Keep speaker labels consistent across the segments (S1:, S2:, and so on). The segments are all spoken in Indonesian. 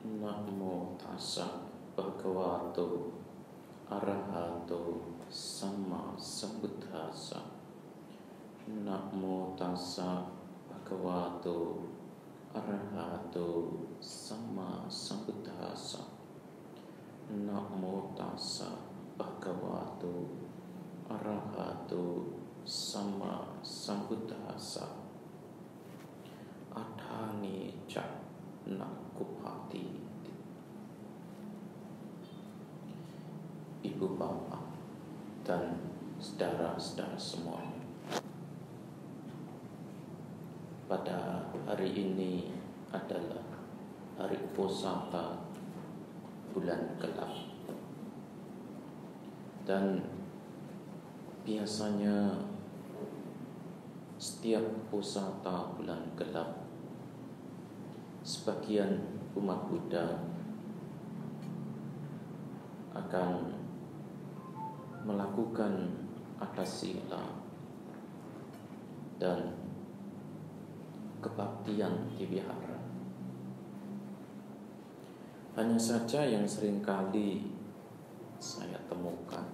S1: Namo tassa bhagavato arahato sama sambuddhassa. Namo tassa bhagavato arahato sama sambuddhassa. Namo tassa bhagavato arahato sama sambuddhassa. Adhani ca nakupati. Ibu bapak dan saudara-saudara semuanya, pada hari ini adalah hari Uposatha bulan gelap. Dan biasanya setiap Uposatha bulan gelap, sebagian umat Buddha akan melakukan atasila dan kebaktian di wihara. Hanya saja yang seringkali saya temukan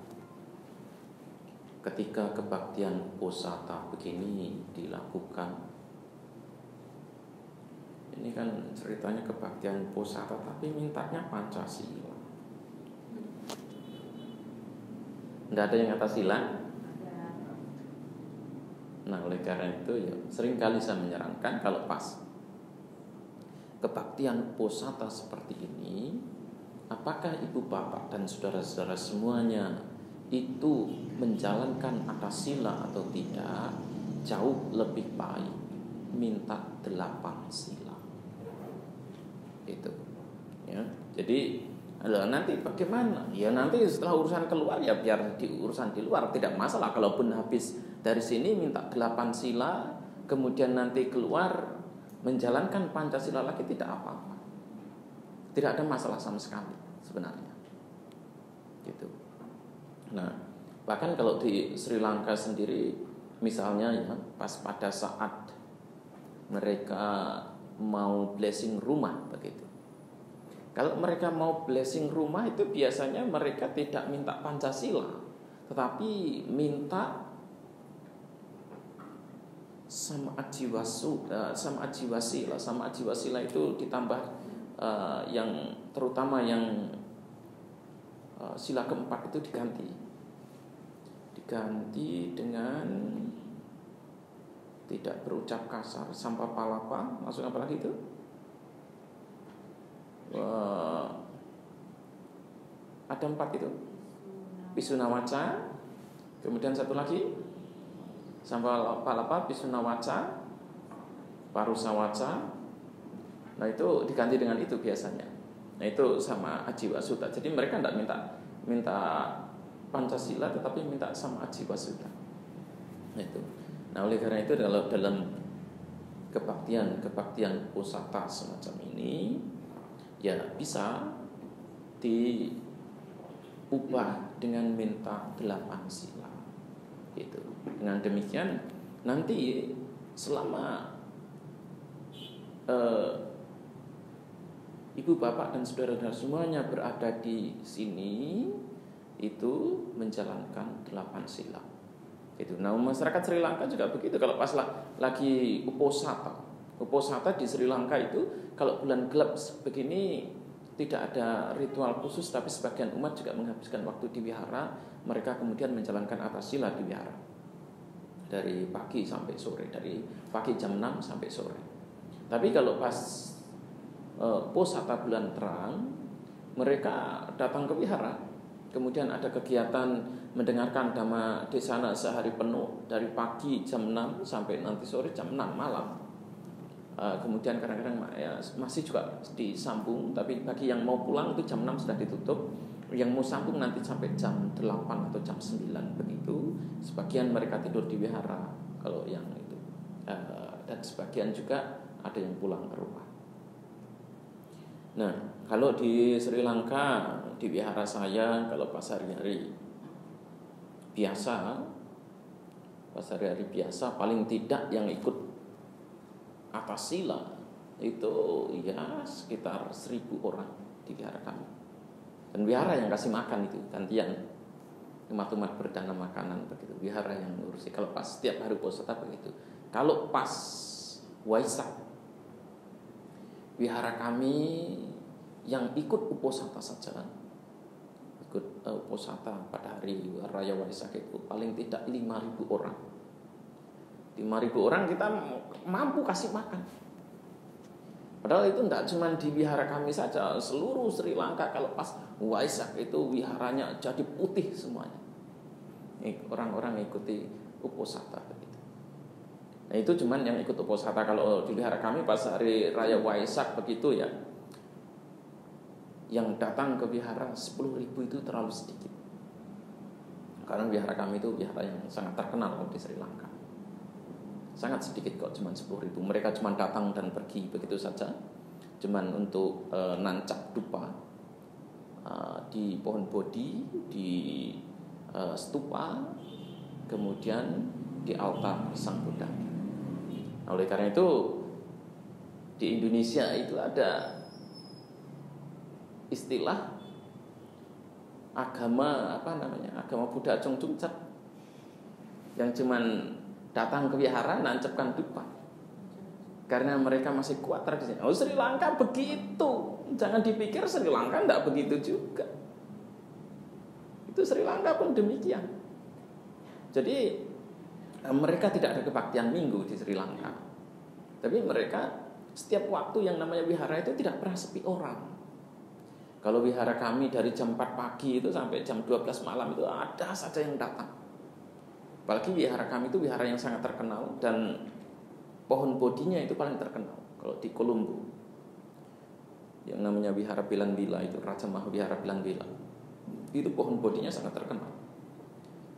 S1: ketika kebaktian Uposatha begini dilakukan, ini kan ceritanya kebaktian Uposatha tapi mintanya Pancasila. Nggak ada yang atasila. Nah, oleh karena itu ya seringkali saya menyarankan kalau pas kebaktian Uposatha seperti ini, apakah ibu bapak dan saudara-saudara semuanya itu menjalankan atasila atau tidak, jauh lebih baik minta 8 sila. Itu ya. Jadi nanti bagaimana? Ya nanti setelah urusan keluar ya biar urusan di luar, tidak masalah. Kalaupun habis dari sini minta 8 sila, kemudian nanti keluar menjalankan Pancasila lagi, tidak apa-apa. Tidak ada masalah sama sekali sebenarnya. Gitu. Nah, bahkan kalau di Sri Lanka sendiri misalnya ya, pas pada saat mereka mau blessing rumah begitu. Kalau mereka mau blessing rumah itu biasanya mereka tidak minta Pancasila, tetapi minta sama ajiwasila. Sama ajiwasila itu ditambah yang terutama yang sila keempat itu diganti dengan tidak berucap kasar, sampah palapa, masuk apa lagi itu? Ada 4 itu. Pisunawaca, kemudian satu lagi sampah palapa, pisunawaca, parusawaca. Nah itu diganti dengan itu biasanya. Nah itu sama ajiwasuta. Jadi mereka tidak minta Pancasila, tetapi minta sama ajiwasuta. Nah itu. Nah oleh karena itu kalau dalam kebaktian Uposatha semacam ini ya bisa diubah dengan minta 8 sila. Gitu. Dengan demikian nanti selama ibu bapak dan saudara-saudara semuanya berada di sini itu menjalankan 8 sila. Gitu. Nah masyarakat Sri Lanka juga begitu. Kalau pas lagi Uposatha di Sri Lanka itu kalau bulan gelap begini tidak ada ritual khusus, tapi sebagian umat juga menghabiskan waktu di wihara. Mereka kemudian menjalankan atasila di wihara dari pagi sampai sore, dari pagi jam 6 sampai sore. Tapi kalau pas Uposatha bulan terang, mereka datang ke wihara, kemudian ada kegiatan mendengarkan Dhamma Desana sehari penuh dari pagi jam 6 sampai nanti sore jam 6 malam. Kemudian kadang-kadang ya, masih juga disambung, tapi bagi yang mau pulang itu jam 6 sudah ditutup. Yang mau sambung nanti sampai jam 8 atau jam 9 begitu. Sebagian mereka tidur di wihara kalau yang itu. Dan sebagian juga ada yang pulang ke rumah. Nah, kalau di Sri Lanka, di wihara saya, kalau pas hari-hari biasa, paling tidak yang ikut atasila itu ya sekitar 1.000 orang di wihara kami. Dan wihara yang kasih makan itu gantian, umat-umat berdana makanan begitu. Wihara yang ngurusi. Kalau pas setiap hari Uposatha begitu. Kalau pas Waisak, wihara kami yang ikut Uposatha saja, ikut Uposatha pada hari Raya Waisak itu paling tidak 5.000 orang. 5.000 orang kita mampu kasih makan. Padahal itu tidak cuma di wihara kami saja, seluruh Sri Lanka kalau pas Waisak itu wiharanya jadi putih semuanya. Orang-orang ikuti Uposatha begitu. Nah itu cuman yang ikut Uposatha. Kalau di wihara kami pas hari Raya Waisak begitu ya, yang datang ke wihara 10.000 itu terlalu sedikit. Karena wihara kami itu wihara yang sangat terkenal di Sri Lanka. Sangat sedikit kok, cuma 10.000. Mereka cuma datang dan pergi begitu saja. Cuman untuk nancap dupa di pohon bodhi, di stupa, kemudian di altar Sang Buddha. Nah, oleh karena itu di Indonesia itu ada istilah agama agama Buddha Chongchungcap, yang cuman datang ke wihara nancapkan dupa karena mereka masih kuat tradisinya. Oh, Sri Lanka begitu, jangan dipikir Sri Lanka tidak begitu juga. Itu Sri Lanka pun demikian. Jadi mereka tidak ada kebaktian minggu di Sri Lanka, tapi mereka setiap waktu yang namanya wihara itu tidak pernah sepi orang. Kalau wihara kami dari jam 4 pagi itu sampai jam 12 malam itu ada saja yang datang. Apalagi wihara kami itu wihara yang sangat terkenal dan pohon bodhinya itu paling terkenal. Kalau di Kolombo, yang namanya wihara Bilangbila itu, Raja Mahawihara Bilangbila, itu pohon bodhinya sangat terkenal.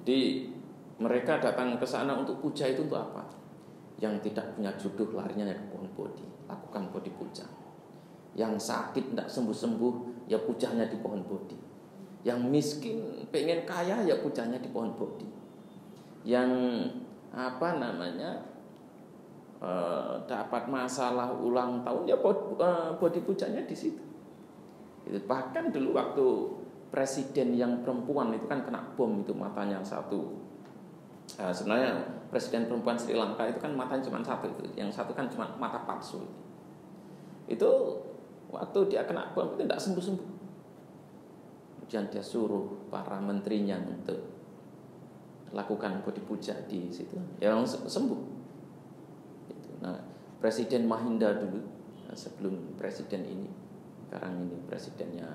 S1: Jadi mereka datang ke sana untuk puja itu untuk apa? Yang tidak punya jodoh larinya ke pohon bodhi, lakukan bodhi puja. Yang sakit tidak sembuh-sembuh, ya pujanya di pohon bodhi. Yang miskin pengen kaya, ya pujanya di pohon bodhi. Yang dapat masalah ulang tahun, ya bodhi pujanya di situ. Itu bahkan dulu waktu presiden yang perempuan itu kan kena bom itu matanya satu. Sebenarnya presiden perempuan Sri Lanka itu kan matanya cuma satu itu, yang satu kan cuma mata palsu. Itu waktu dia kena bom itu tidak sembuh-sembuh. Kemudian dia suruh para menterinya untuk lakukan bodhi puja di situ, yang sembuh. Nah, Presiden Mahinda dulu, sebelum presiden ini, sekarang ini presidennya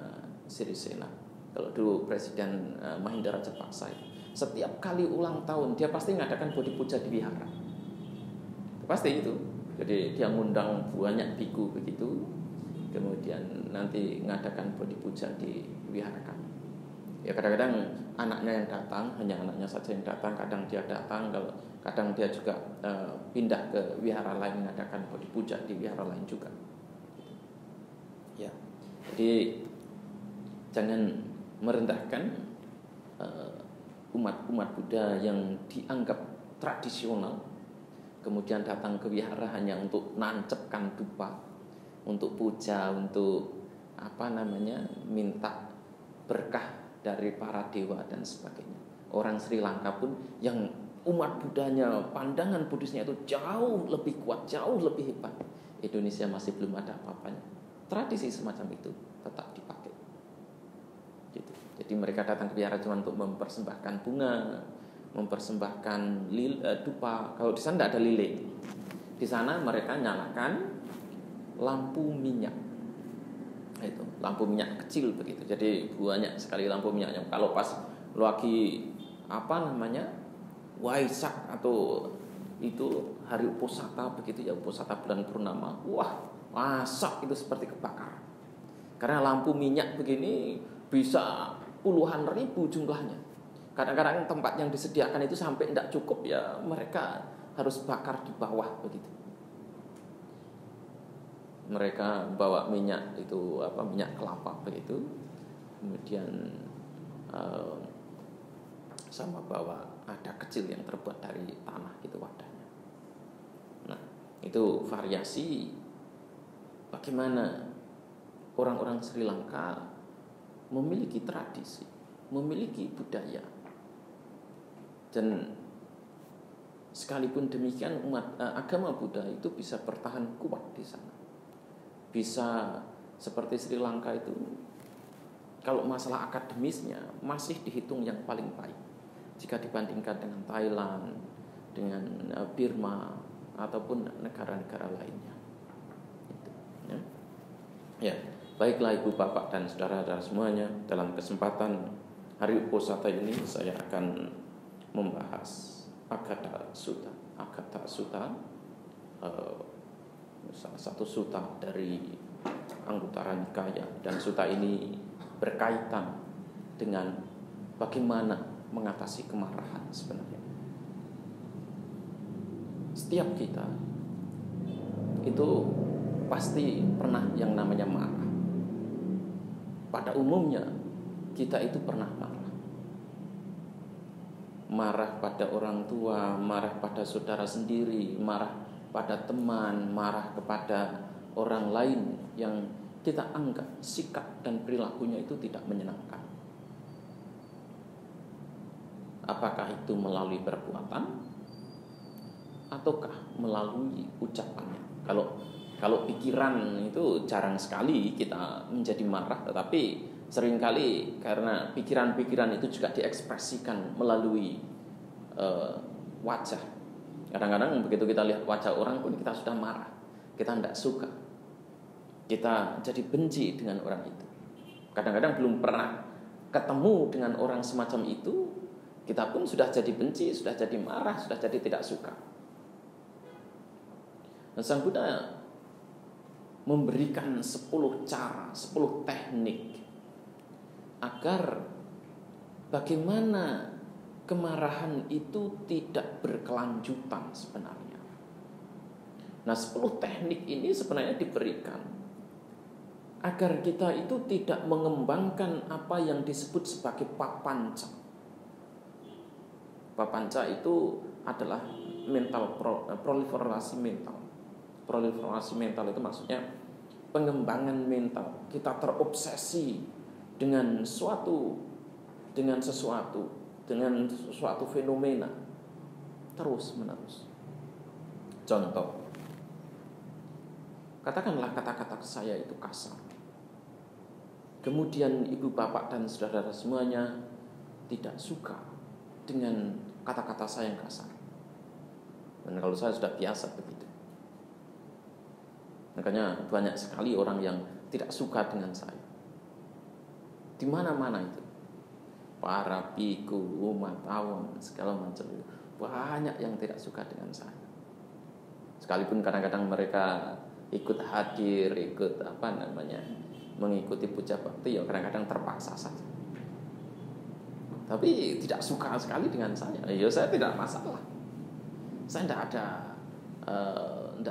S1: Sirisena. Kalau dulu Presiden Mahinda Rajapaksa, setiap kali ulang tahun dia pasti mengadakan bodhi puja di wihara. Pasti itu. Jadi dia ngundang banyak biku begitu, kemudian nanti mengadakan bodhi puja di wihara kami. Ya kadang-kadang anaknya yang datang, hanya anaknya saja yang datang. Kadang dia datang, kadang dia juga pindah ke wihara lain mengadakan bodhi puja di wihara lain juga. Ya, jadi jangan merendahkan umat Buddha yang dianggap tradisional, kemudian datang ke wihara hanya untuk nancapkan dupa, untuk puja, untuk minta berkah dari para dewa dan sebagainya. Orang Sri Lanka pun yang umat Buddhanya, pandangan Buddhisnya itu jauh lebih kuat, jauh lebih hebat. Indonesia masih belum ada apa-apanya. Tradisi semacam itu tetap dipakai. Gitu. Jadi mereka datang ke wihara cuma untuk mempersembahkan bunga, mempersembahkan dupa. Kalau di sana tidak ada lilin. Di sana mereka nyalakan lampu minyak. Itu lampu minyak kecil begitu. Jadi banyak sekali lampu minyaknya. Kalau pas lagi Waisak atau itu hari Uposatha begitu ya, Uposatha bulan purnama, wah masak itu seperti kebakar. Karena lampu minyak begini bisa puluhan ribu jumlahnya. Kadang-kadang tempat yang disediakan itu sampai tidak cukup, ya mereka harus bakar di bawah begitu. Mereka bawa minyak itu minyak kelapa begitu, kemudian sama bawa ada kecil yang terbuat dari tanah gitu wadahnya. Nah itu variasi bagaimana orang-orang Sri Lanka memiliki tradisi, memiliki budaya. Dan sekalipun demikian agama Buddha itu bisa bertahan kuat di sana. Bisa seperti Sri Lanka itu, kalau masalah akademisnya masih dihitung yang paling baik jika dibandingkan dengan Thailand, dengan Burma ataupun negara-negara lainnya. Itu, ya. Ya, baiklah Ibu Bapak dan saudara-saudara semuanya, dalam kesempatan Hari Uposatha ini saya akan membahas Agata Sutta. Agata Sutta, salah satu sutta dari Anguttara Nikaya, dan sutta ini berkaitan dengan bagaimana mengatasi kemarahan sebenarnya. Setiap kita itu pasti pernah yang namanya marah. Pada umumnya kita itu pernah marah. Marah pada orang tua, marah pada saudara sendiri, marah pada teman, marah kepada orang lain yang kita anggap sikap dan perilakunya itu tidak menyenangkan. Apakah itu melalui perbuatan ataukah melalui ucapannya? Kalau pikiran itu jarang sekali kita menjadi marah, tetapi seringkali karena pikiran-pikiran itu juga diekspresikan melalui wajah. Kadang-kadang begitu kita lihat wajah orang pun kita sudah marah, kita tidak suka, kita jadi benci dengan orang itu. Kadang-kadang belum pernah ketemu dengan orang semacam itu, kita pun sudah jadi benci, sudah jadi marah, sudah jadi tidak suka. Dan Sang Buddha memberikan 10 cara, 10 teknik agar bagaimana kemarahan itu tidak berkelanjutan sebenarnya. Nah, 10 teknik ini sebenarnya diberikan agar kita itu tidak mengembangkan apa yang disebut sebagai papanca. Papanca itu adalah proliferasi mental. Proliferasi mental itu maksudnya pengembangan mental. Kita terobsesi dengan sesuatu, dengan suatu fenomena terus menerus. Contoh, katakanlah kata-kata saya itu kasar, kemudian ibu bapak dan saudara semuanya tidak suka dengan kata-kata saya yang kasar. Dan kalau saya sudah biasa begitu, makanya banyak sekali orang yang tidak suka dengan saya. Di mana-mana itu, para biku, umatawan, segala macam itu, banyak yang tidak suka dengan saya. Sekalipun kadang-kadang mereka ikut hadir, mengikuti puja bakti, ya kadang-kadang terpaksa saja. Tapi tidak suka sekali dengan saya. Ya saya tidak masalah. Saya tidak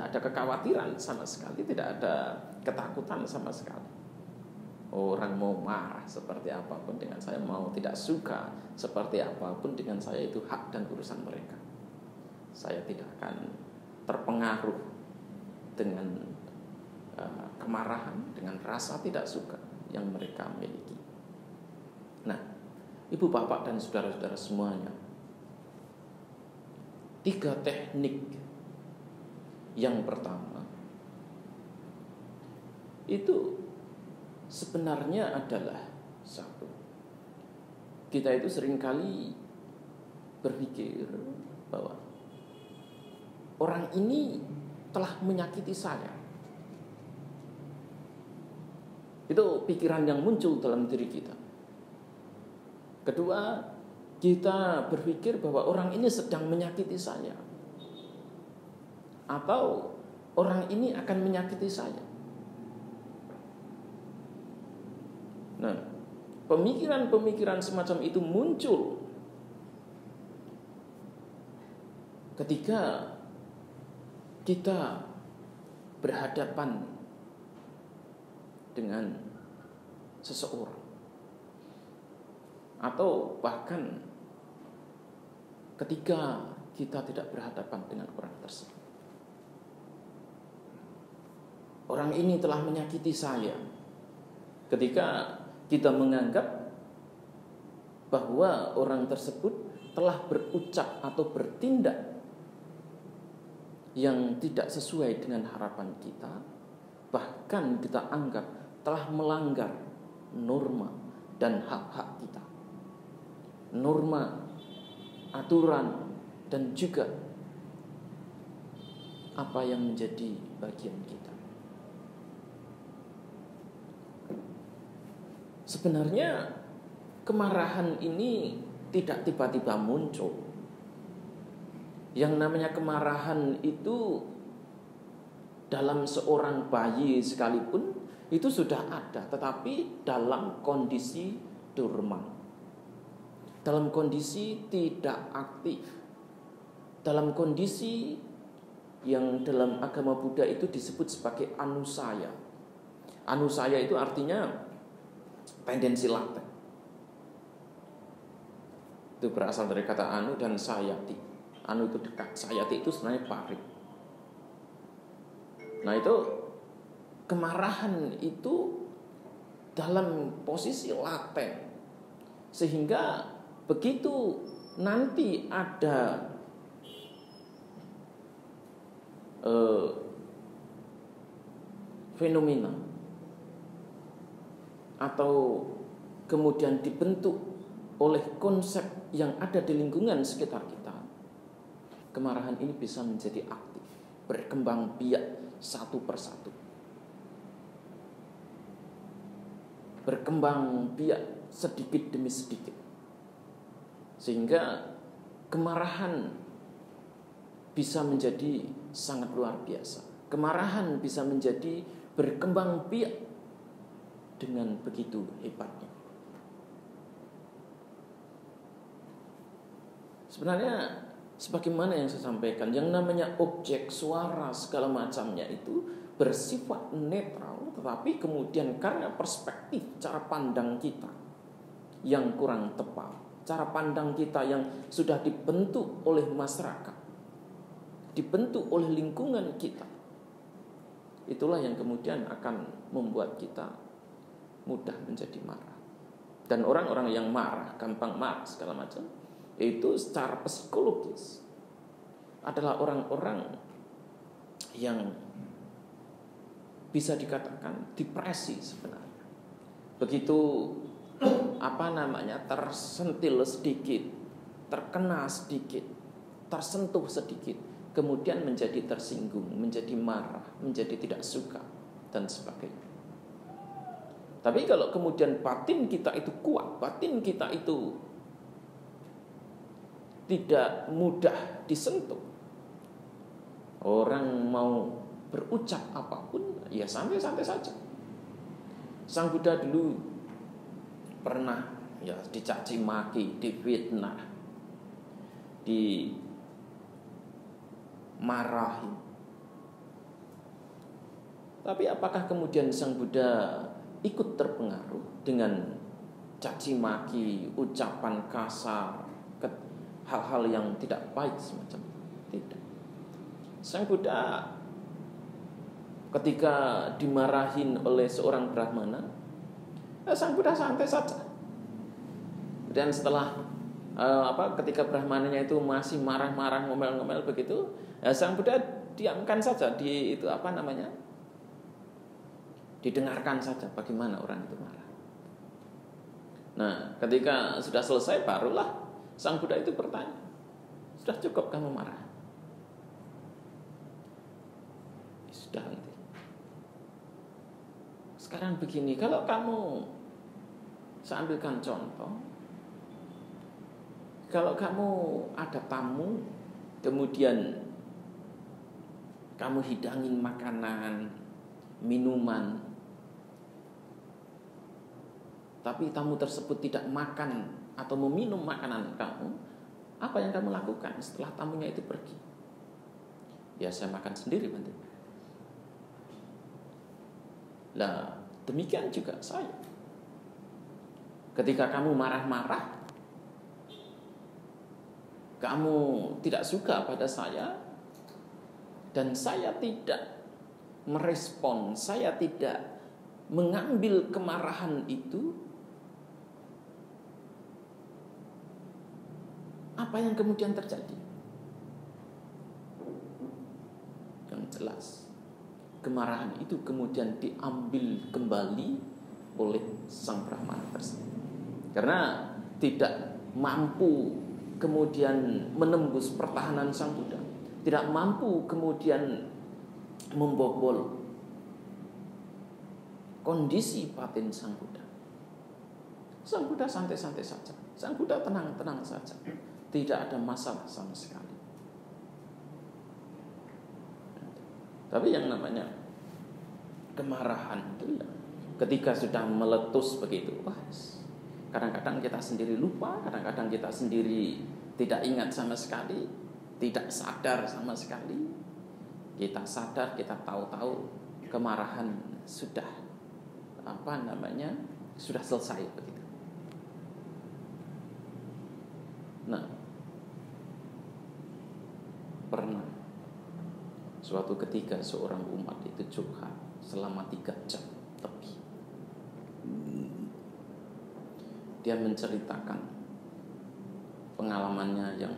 S1: ada kekhawatiran sama sekali, tidak ada ketakutan sama sekali. Orang mau marah seperti apapun dengan saya, mau tidak suka seperti apapun dengan saya, itu hak dan urusan mereka. Saya tidak akan terpengaruh dengan kemarahan, dengan rasa tidak suka yang mereka miliki. Nah, ibu bapak dan saudara-saudara semuanya, 3 teknik. Yang pertama itu sebenarnya adalah satu, kita itu seringkali berpikir bahwa orang ini telah menyakiti saya. Itu pikiran yang muncul dalam diri kita. Kedua, kita berpikir bahwa orang ini sedang menyakiti saya, atau orang ini akan menyakiti saya. Nah, pemikiran-pemikiran semacam itu muncul ketika kita berhadapan dengan seseorang, atau bahkan ketika kita tidak berhadapan dengan orang tersebut. orang ini telah menyakiti saya. Ketika kita menganggap bahwa orang tersebut telah berucap atau bertindak yang tidak sesuai dengan harapan kita, bahkan kita anggap telah melanggar norma dan hak-hak kita, norma, aturan, dan juga apa yang menjadi bagian kita. Sebenarnya kemarahan ini tidak tiba-tiba muncul. Yang namanya kemarahan itu dalam seorang bayi sekalipun itu sudah ada, tetapi dalam kondisi dorman, dalam kondisi tidak aktif, dalam kondisi yang dalam agama Buddha itu disebut sebagai anusaya. Anusaya itu artinya tendensi laten. Itu berasal dari kata anu dan sayati. Anu itu dekat, sayati itu sebenarnya parit. Nah itu kemarahan itu dalam posisi laten, sehingga begitu nanti ada fenomena atau kemudian dibentuk oleh konsep yang ada di lingkungan sekitar kita, kemarahan ini bisa menjadi aktif, berkembang biak satu persatu, berkembang biak sedikit demi sedikit, sehingga kemarahan bisa menjadi sangat luar biasa. Kemarahan bisa menjadi berkembang biak dengan begitu hebatnya. Sebenarnya sebagaimana yang saya sampaikan, yang namanya objek, suara, segala macamnya itu bersifat netral, tetapi kemudian karena perspektif cara pandang kita yang kurang tepat, cara pandang kita yang sudah dibentuk oleh masyarakat, dibentuk oleh lingkungan kita, itulah yang kemudian akan membuat kita mudah menjadi marah. Dan orang-orang yang marah, gampang marah segala macam, itu secara psikologis adalah orang-orang yang bisa dikatakan depresi sebenarnya. Begitu tersentil sedikit, terkena sedikit, tersentuh sedikit, kemudian menjadi tersinggung, menjadi marah, menjadi tidak suka, dan sebagainya. Tapi kalau kemudian batin kita itu kuat, batin kita itu tidak mudah disentuh, orang mau berucap apapun, ya santai-santai saja. Sang Buddha dulu pernah ya dicaci maki, difitnah, dimarahi. Tapi apakah kemudian Sang Buddha ikut terpengaruh dengan caci maki, ucapan kasar, hal-hal yang tidak baik semacam itu? Tidak. Sang Buddha ketika dimarahin oleh seorang Brahmana, Sang Buddha santai saja. Dan setelah ketika Brahmananya itu masih marah-marah, ngomel-ngomel begitu, Sang Buddha diamkan saja, didengarkan saja bagaimana orang itu marah. Nah, ketika sudah selesai, barulah Sang Buddha itu bertanya, sudah cukup kamu marah? Sudah nanti. Sekarang begini, kalau kamu, saya ambilkan contoh, kalau kamu ada tamu, kemudian kamu hidangin makanan, minuman, tapi tamu tersebut tidak makan atau meminum makanan kamu, apa yang kamu lakukan setelah tamunya itu pergi? Ya, saya makan sendiri nanti. Nah, demikian juga saya. Ketika kamu marah-marah, kamu tidak suka pada saya, dan saya tidak merespon, saya tidak mengambil kemarahan itu, apa yang kemudian terjadi? Yang jelas, kemarahan itu kemudian diambil kembali oleh sang Brahmana tersebut. Karena tidak mampu kemudian menembus pertahanan sang Buddha, tidak mampu kemudian membobol kondisi batin sang Buddha. Sang Buddha santai-santai saja, sang Buddha tenang-tenang saja, tidak ada masalah sama sekali. Tapi yang namanya kemarahan itu ya, ketika sudah meletus begitu, kadang-kadang kita sendiri lupa, kadang-kadang kita sendiri tidak ingat sama sekali, tidak sadar sama sekali. Kita sadar, kita tahu-tahu kemarahan sudah sudah selesai begitu. Nah, pernah suatu ketika seorang umat itu curhat selama 3 jam lebih. Dia menceritakan pengalamannya yang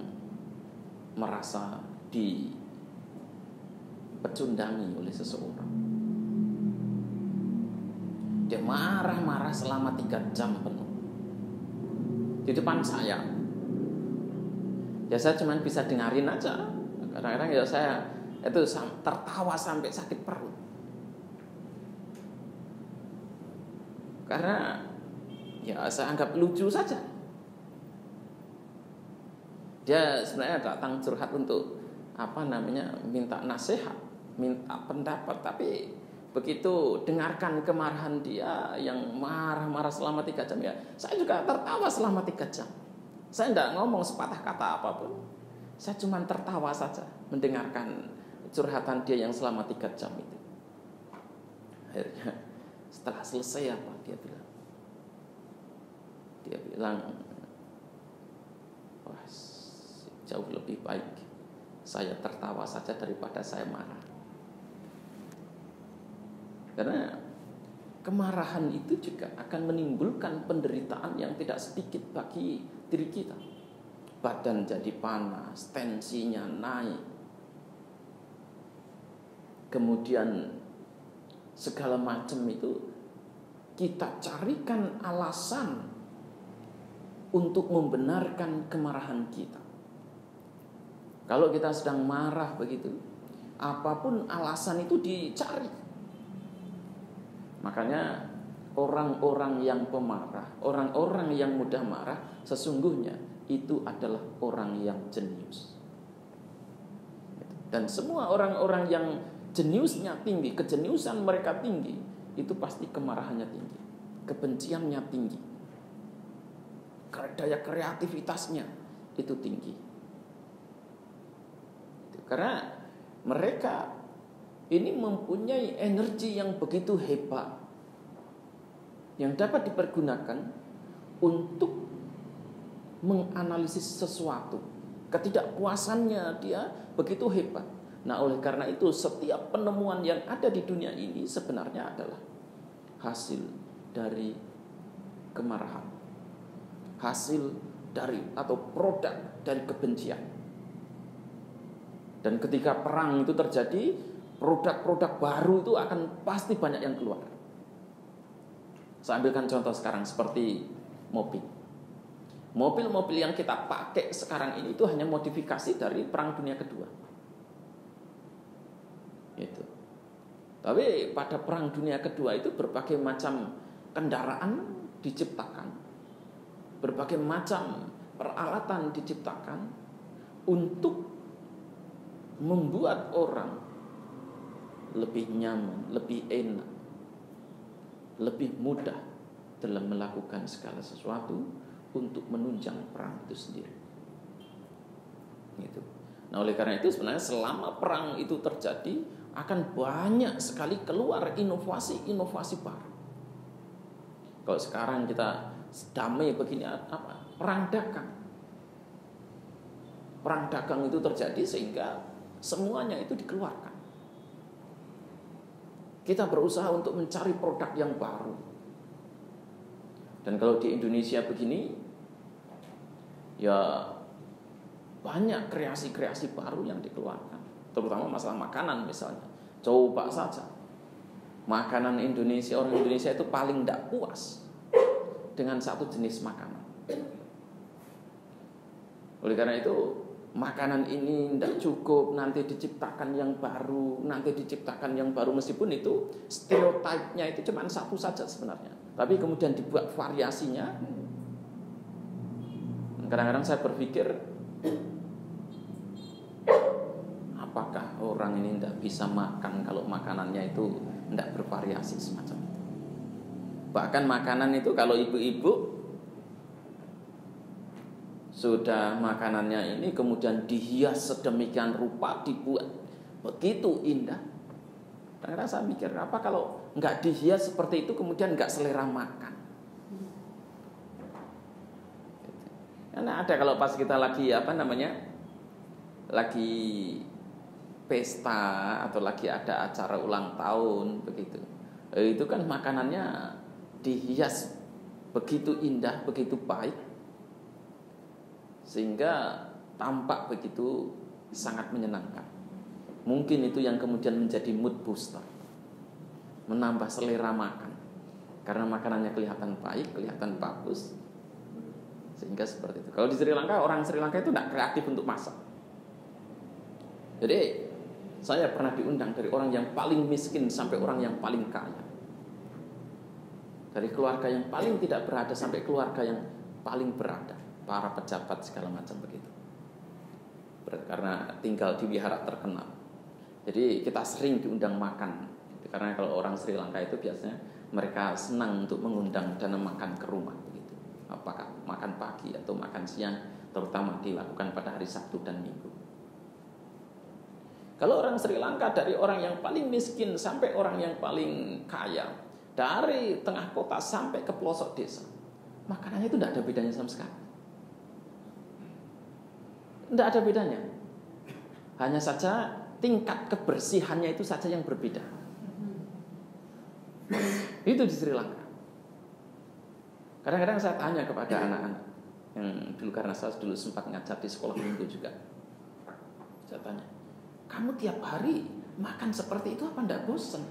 S1: merasa dipecundangi oleh seseorang. Dia marah-marah selama 3 jam penuh di depan saya. Ya saya cuma bisa dengarin aja. Kadang-kadang ya saya itu tertawa sampai sakit perut. Karena ya saya anggap lucu saja. Dia sebenarnya datang curhat untuk minta nasihat, minta pendapat, tapi begitu dengarkan kemarahan dia yang marah-marah selama 3 jam ya, saya juga tertawa selama 3 jam. Saya tidak ngomong sepatah kata apapun. Saya cuma tertawa saja mendengarkan curhatan dia yang selama 3 jam itu. Akhirnya setelah selesai apa dia bilang? Dia bilang, wah, jauh lebih baik saya tertawa saja daripada saya marah. Karena kemarahan itu juga akan menimbulkan penderitaan yang tidak sedikit bagi diri kita. Badan jadi panas, tensinya naik. Kemudian segala macam itu kita carikan alasan untuk membenarkan kemarahan kita. Kalau kita sedang marah begitu, apapun alasan itu dicari. Makanya orang-orang yang pemarah, orang-orang yang mudah marah, sesungguhnya itu adalah orang yang jenius. Dan semua orang-orang yang jeniusnya tinggi, kejeniusan mereka tinggi, itu pasti kemarahannya tinggi, kebenciannya tinggi, daya kreativitasnya itu tinggi. Karena mereka ini mempunyai energi yang begitu hebat, yang dapat dipergunakan untuk menganalisis sesuatu. Ketidakpuasannya dia begitu hebat. Nah, oleh karena itu setiap penemuan yang ada di dunia ini sebenarnya adalah hasil dari kemarahan, hasil dari atau produk dari kebencian. Dan ketika perang itu terjadi, produk-produk baru itu akan pasti banyak yang keluar. Saya ambilkan contoh sekarang seperti mobil. Mobil-mobil yang kita pakai sekarang ini itu hanya modifikasi dari Perang Dunia Kedua. Itu. Tapi pada Perang Dunia Kedua itu berbagai macam kendaraan diciptakan, berbagai macam peralatan diciptakan untuk membuat orang lebih nyaman, lebih enak, lebih mudah dalam melakukan segala sesuatu untuk menunjang perang itu sendiri. Gitu. Nah, oleh karena itu sebenarnya selama perang itu terjadi akan banyak sekali keluar inovasi-inovasi baru. Kalau sekarang kita damai begini apa? Perang dagang. Perang dagang itu terjadi sehingga semuanya itu dikeluarkan. Kita berusaha untuk mencari produk yang baru. Dan kalau di Indonesia begini, ya banyak kreasi-kreasi baru yang dikeluarkan. Terutama masalah makanan misalnya. Coba saja, makanan Indonesia, orang Indonesia itu paling tidak puas dengan satu jenis makanan. Oleh karena itu, makanan ini tidak cukup, nanti diciptakan yang baru, meskipun itu stereotipnya itu cuma satu saja sebenarnya. Tapi kemudian dibuat variasinya. Kadang-kadang saya berpikir, apakah orang ini tidak bisa makan kalau makanannya itu tidak bervariasi semacam itu. Bahkan makanan itu kalau ibu-ibu sudah makanannya ini kemudian dihias sedemikian rupa, dibuat begitu indah. Kadang-kadang saya mikir, apa kalau nggak dihias seperti itu kemudian nggak selera makan. Karena ada kalau pas kita lagi lagi pesta atau lagi ada acara ulang tahun begitu, itu kan makanannya dihias begitu indah, begitu baik, sehingga tampak begitu sangat menyenangkan. Mungkin itu yang kemudian menjadi mood booster, menambah selera makan, karena makanannya kelihatan baik, kelihatan bagus, sehingga seperti itu. Kalau di Sri Lanka, orang Sri Lanka itu tidak kreatif untuk masak. Jadi saya pernah diundang dari orang yang paling miskin sampai orang yang paling kaya, dari keluarga yang paling tidak berada sampai keluarga yang paling berada, para pejabat segala macam begitu. Karena tinggal di wihara terkenal, jadi kita sering diundang makan. Karena kalau orang Sri Lanka itu biasanya mereka senang untuk mengundang dan makan ke rumah begitu. Apakah makan pagi atau makan siang, terutama dilakukan pada hari Sabtu dan Minggu. Kalau orang Sri Lanka, dari orang yang paling miskin sampai orang yang paling kaya, dari tengah kota sampai ke pelosok desa, makanannya itu tidak ada bedanya sama sekali. Tidak ada bedanya. Hanya saja tingkat kebersihannya itu saja yang berbeda. Itu di Sri Lanka. Kadang-kadang saya tanya kepada anak-anak yang dulu, karena saya dulu sempat ngajar di sekolah minggu juga, saya tanya, kamu tiap hari makan seperti itu apa enggak bosan?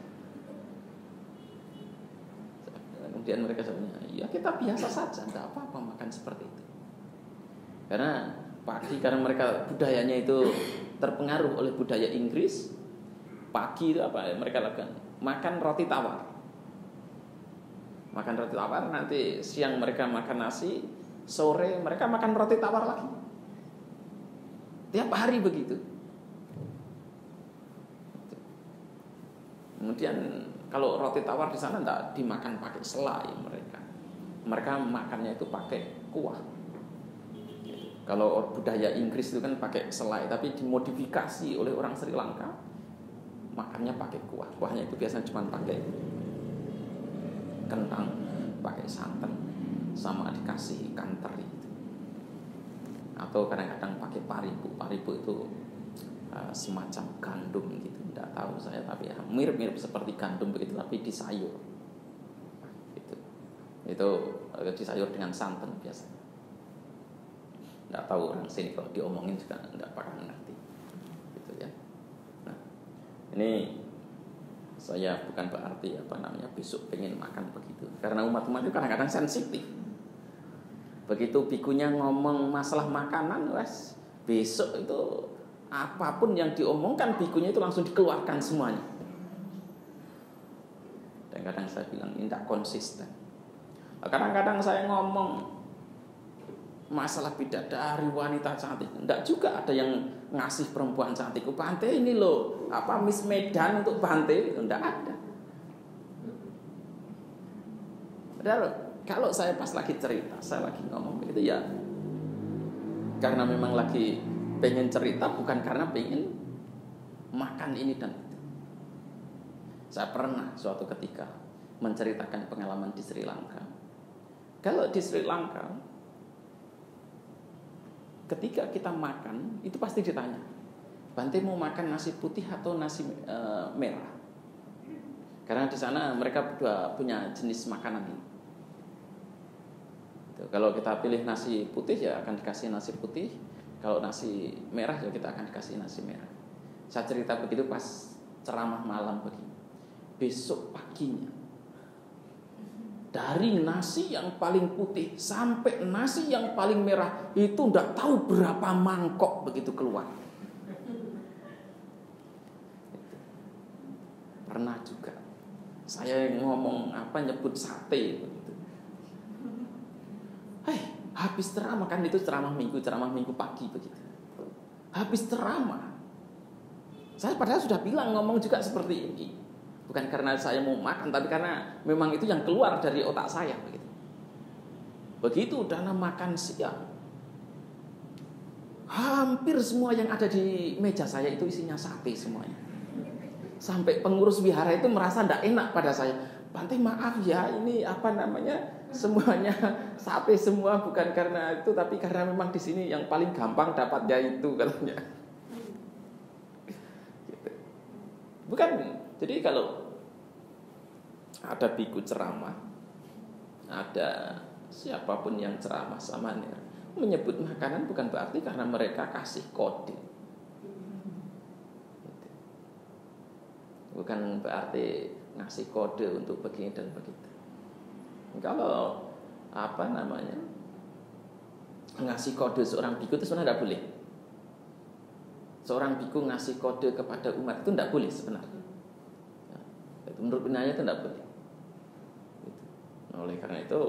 S1: Kemudian mereka jawabnya, ya kita biasa saja, enggak apa-apa makan seperti itu. Karena pagi, karena mereka budayanya itu terpengaruh oleh budaya Inggris, pagi itu apa mereka lakukan? Makan roti tawar. Makan roti tawar, nanti siang mereka makan nasi, sore mereka makan roti tawar lagi. Tiap hari begitu. Kemudian kalau roti tawar di sana tidak dimakan pakai selai mereka. Mereka makannya itu pakai kuah. Kalau budaya Inggris itu kan pakai selai, tapi dimodifikasi oleh orang Sri Lanka, makannya pakai kuah. Kuahnya itu biasanya cuma pakai kentang, pakai santan, sama dikasih ikan teri itu. Atau kadang-kadang pakai paripu. Paripu itu semacam gandum gitu, tidak tahu saya, tapi ya mirip-mirip seperti gandum begitu, tapi di sayur. Itu di sayur dengan santan biasanya. Tidak tahu orang sini kalau diomongin juga tidak pernah ngerti, gitu ya. Nah, ini saya bukan berarti besok pengen makan begitu, karena umat-umat itu kadang-kadang sensitif. Begitu bikunya ngomong masalah makanan, wes besok itu apapun yang diomongkan bikunya itu langsung dikeluarkan semuanya. Dan kadang saya bilang ini tidak konsisten. Kadang-kadang saya ngomong masalah bidadari wanita cantik, tidak juga ada yang ngasih perempuan cantik. Bante ini loh, Miss Medan untuk Bante, tidak ada. Padahal kalau saya pas lagi cerita, saya lagi ngomong begitu ya, karena memang lagi pengen cerita, bukan karena pengen makan ini dan itu. Saya pernah suatu ketika menceritakan pengalaman di Sri Lanka. Kalau di Sri Lanka, ketika kita makan, itu pasti ditanya, Bante mau makan nasi putih atau nasi merah? Karena di sana mereka berdua punya jenis makanan ini. Kalau kita pilih nasi putih ya akan dikasih nasi putih. Kalau nasi merah ya kita akan dikasih nasi merah. Saya cerita begitu pas ceramah malam begini. Besok paginya dari nasi yang paling putih sampai nasi yang paling merah itu tidak tahu berapa mangkok begitu keluar. Pernah juga saya ngomong nyebut sate begitu. Habis ceramah, kan itu ceramah minggu pagi begitu. Habis ceramah, saya padahal sudah bilang ngomong juga seperti ini. Bukan karena saya mau makan, tapi karena memang itu yang keluar dari otak saya begitu. Begitu dalam makan siang, hampir semua yang ada di meja saya itu isinya sate semuanya. Sampai pengurus wihara itu merasa tidak enak pada saya. Bante maaf ya, ini semuanya sate semua, bukan karena itu, tapi karena memang di sini yang paling gampang dapatnya itu katanya. Gitu. Bukan, jadi kalau ada biku ceramah, ada siapapun yang ceramah samanya menyebut makanan bukan berarti karena mereka kasih kode. Bukan berarti ngasih kode untuk begini dan begitu. Kalau ngasih kode seorang biku itu sebenarnya tidak boleh. Seorang biku ngasih kode kepada umat itu tidak boleh sebenarnya. Menurut Vinaya itu tidak boleh. Oleh karena itu,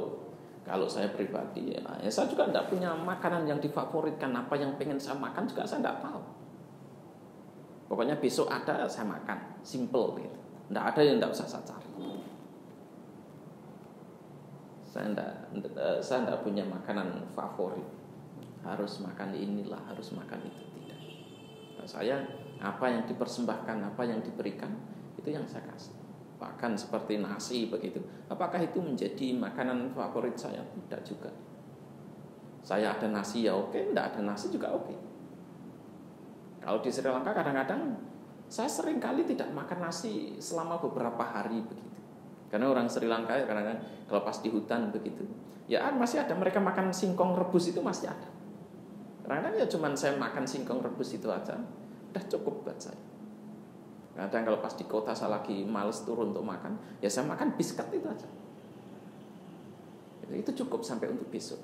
S1: kalau saya pribadi, saya juga tidak punya makanan yang difavoritkan. Apa yang pengen saya makan juga saya tidak tahu. Pokoknya besok ada saya makan, simple gitu. Tidak ada yang tidak usah saya cari. Saya tidak punya makanan favorit. Harus makan inilah, harus makan itu, tidak. Saya apa yang dipersembahkan, apa yang diberikan, itu yang saya kasih. Bahkan seperti nasi begitu. Apakah itu menjadi makanan favorit saya? Tidak juga. Saya ada nasi ya oke, tidak ada nasi juga oke. Kalau di Sri Lanka kadang-kadang saya sering kali tidak makan nasi selama beberapa hari begitu. Karena orang Sri Lanka kadang-kadang kalau pas di hutan begitu, ya masih ada mereka makan singkong rebus itu masih ada. Kadang-kadang ya cuman saya makan singkong rebus itu aja, udah cukup buat saya. Kadang kalau pas di kota saya lagi males turun untuk makan, ya saya makan biskuit itu aja. Itu cukup sampai untuk besok.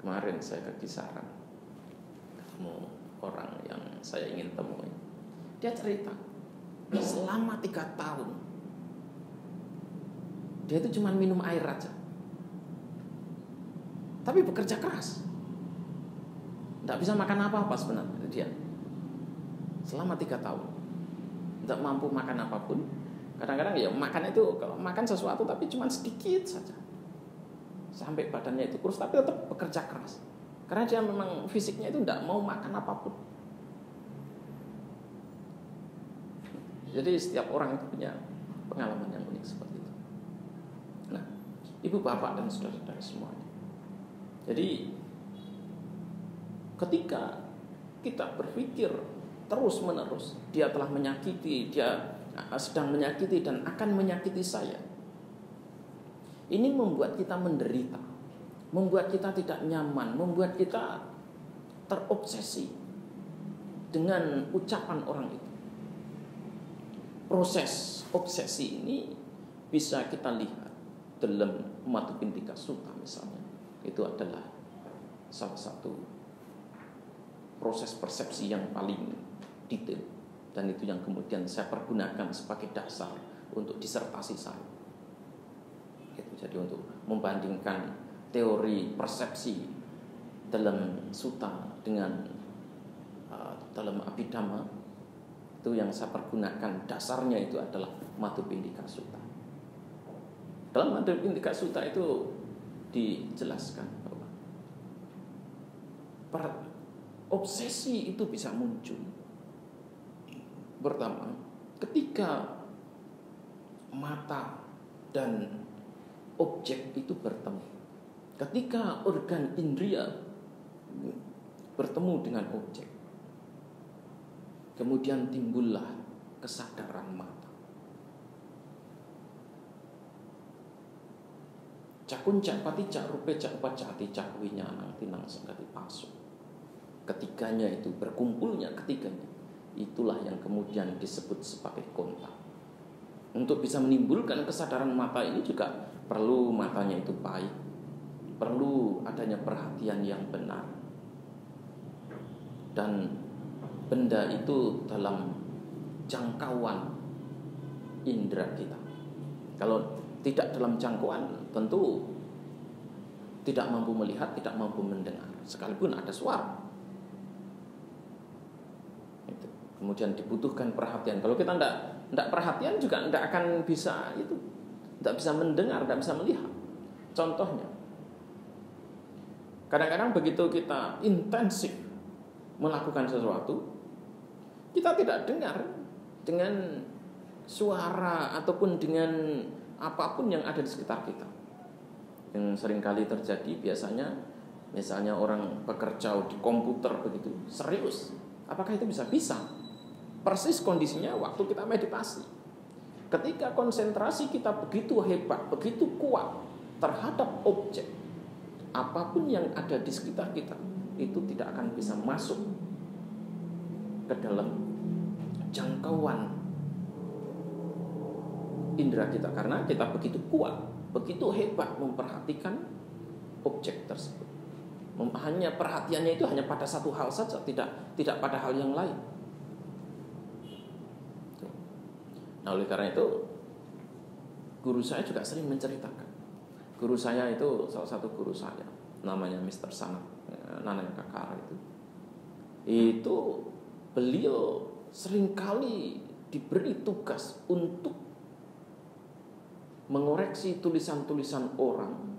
S1: Kemarin saya ke Kisaran, ketemu orang yang saya ingin temui. Dia cerita selama 3 tahun dia itu cuma minum air aja, tapi bekerja keras, tidak bisa makan apa-apa sebenarnya dia. Selama 3 tahun tidak mampu makan apapun. Kadang-kadang ya makan itu, kalau makan sesuatu tapi cuma sedikit saja, sampai badannya itu kurus, tapi tetap bekerja keras. Karena dia memang fisiknya itu tidak mau makan apapun. Jadi setiap orang itu punya pengalaman yang unik seperti itu. Nah, ibu bapak dan saudara-saudara semuanya, jadi ketika kita berpikir terus menerus dia telah menyakiti, dia sedang menyakiti dan akan menyakiti saya, ini membuat kita menderita, membuat kita tidak nyaman, membuat kita terobsesi dengan ucapan orang itu. Proses obsesi ini bisa kita lihat dalam Madhupindika Sutta misalnya. Itu adalah salah satu proses persepsi yang paling detail, dan itu yang kemudian saya pergunakan sebagai dasar untuk disertasi saya. Jadi untuk membandingkan teori persepsi dalam sutta dengan dalam Abhidhamma, itu yang saya pergunakan dasarnya itu adalah Madhupindika Sutta. Dalam Madhupindika Sutta itu dijelaskan bahwa obsesi itu bisa muncul. Pertama, ketika mata dan objek itu bertemu. Ketika organ indria bertemu dengan objek, kemudian timbullah kesadaran mata. Cakun cak pati cak rupe cak pacati cak winyanang tinang sengkati pasuk. Ketiganya itu, berkumpulnya ketiganya, itulah yang kemudian disebut sebagai kontak. Untuk bisa menimbulkan kesadaran mata ini juga perlu matanya itu baik, perlu adanya perhatian yang benar, dan benda itu dalam jangkauan indera kita. Kalau tidak dalam jangkauan, tentu tidak mampu melihat, tidak mampu mendengar, sekalipun ada suara. Kemudian dibutuhkan perhatian. Kalau kita tidak perhatian juga tidak akan bisa itu, tidak bisa mendengar, tidak bisa melihat. Contohnya, kadang-kadang begitu kita intensif melakukan sesuatu, kita tidak dengar dengan suara ataupun dengan apapun yang ada di sekitar kita. Yang seringkali terjadi biasanya, misalnya orang bekerja di komputer begitu, serius. Apakah itu bisa? Bisa. Persis kondisinya waktu kita meditasi. Ketika konsentrasi kita begitu hebat, begitu kuat terhadap objek, apapun yang ada di sekitar kita, itu tidak akan bisa masuk ke dalam jangkauan indera kita, karena kita begitu kuat, begitu hebat memperhatikan objek tersebut. Hanya perhatiannya itu hanya pada satu hal saja, tidak pada hal yang lain. Nah, oleh karena itu guru saya juga sering menceritakan. Guru saya itu salah satu guru saya, namanya Mr. Sanat Nanang Kakara itu beliau seringkali diberi tugas untuk mengoreksi tulisan-tulisan orang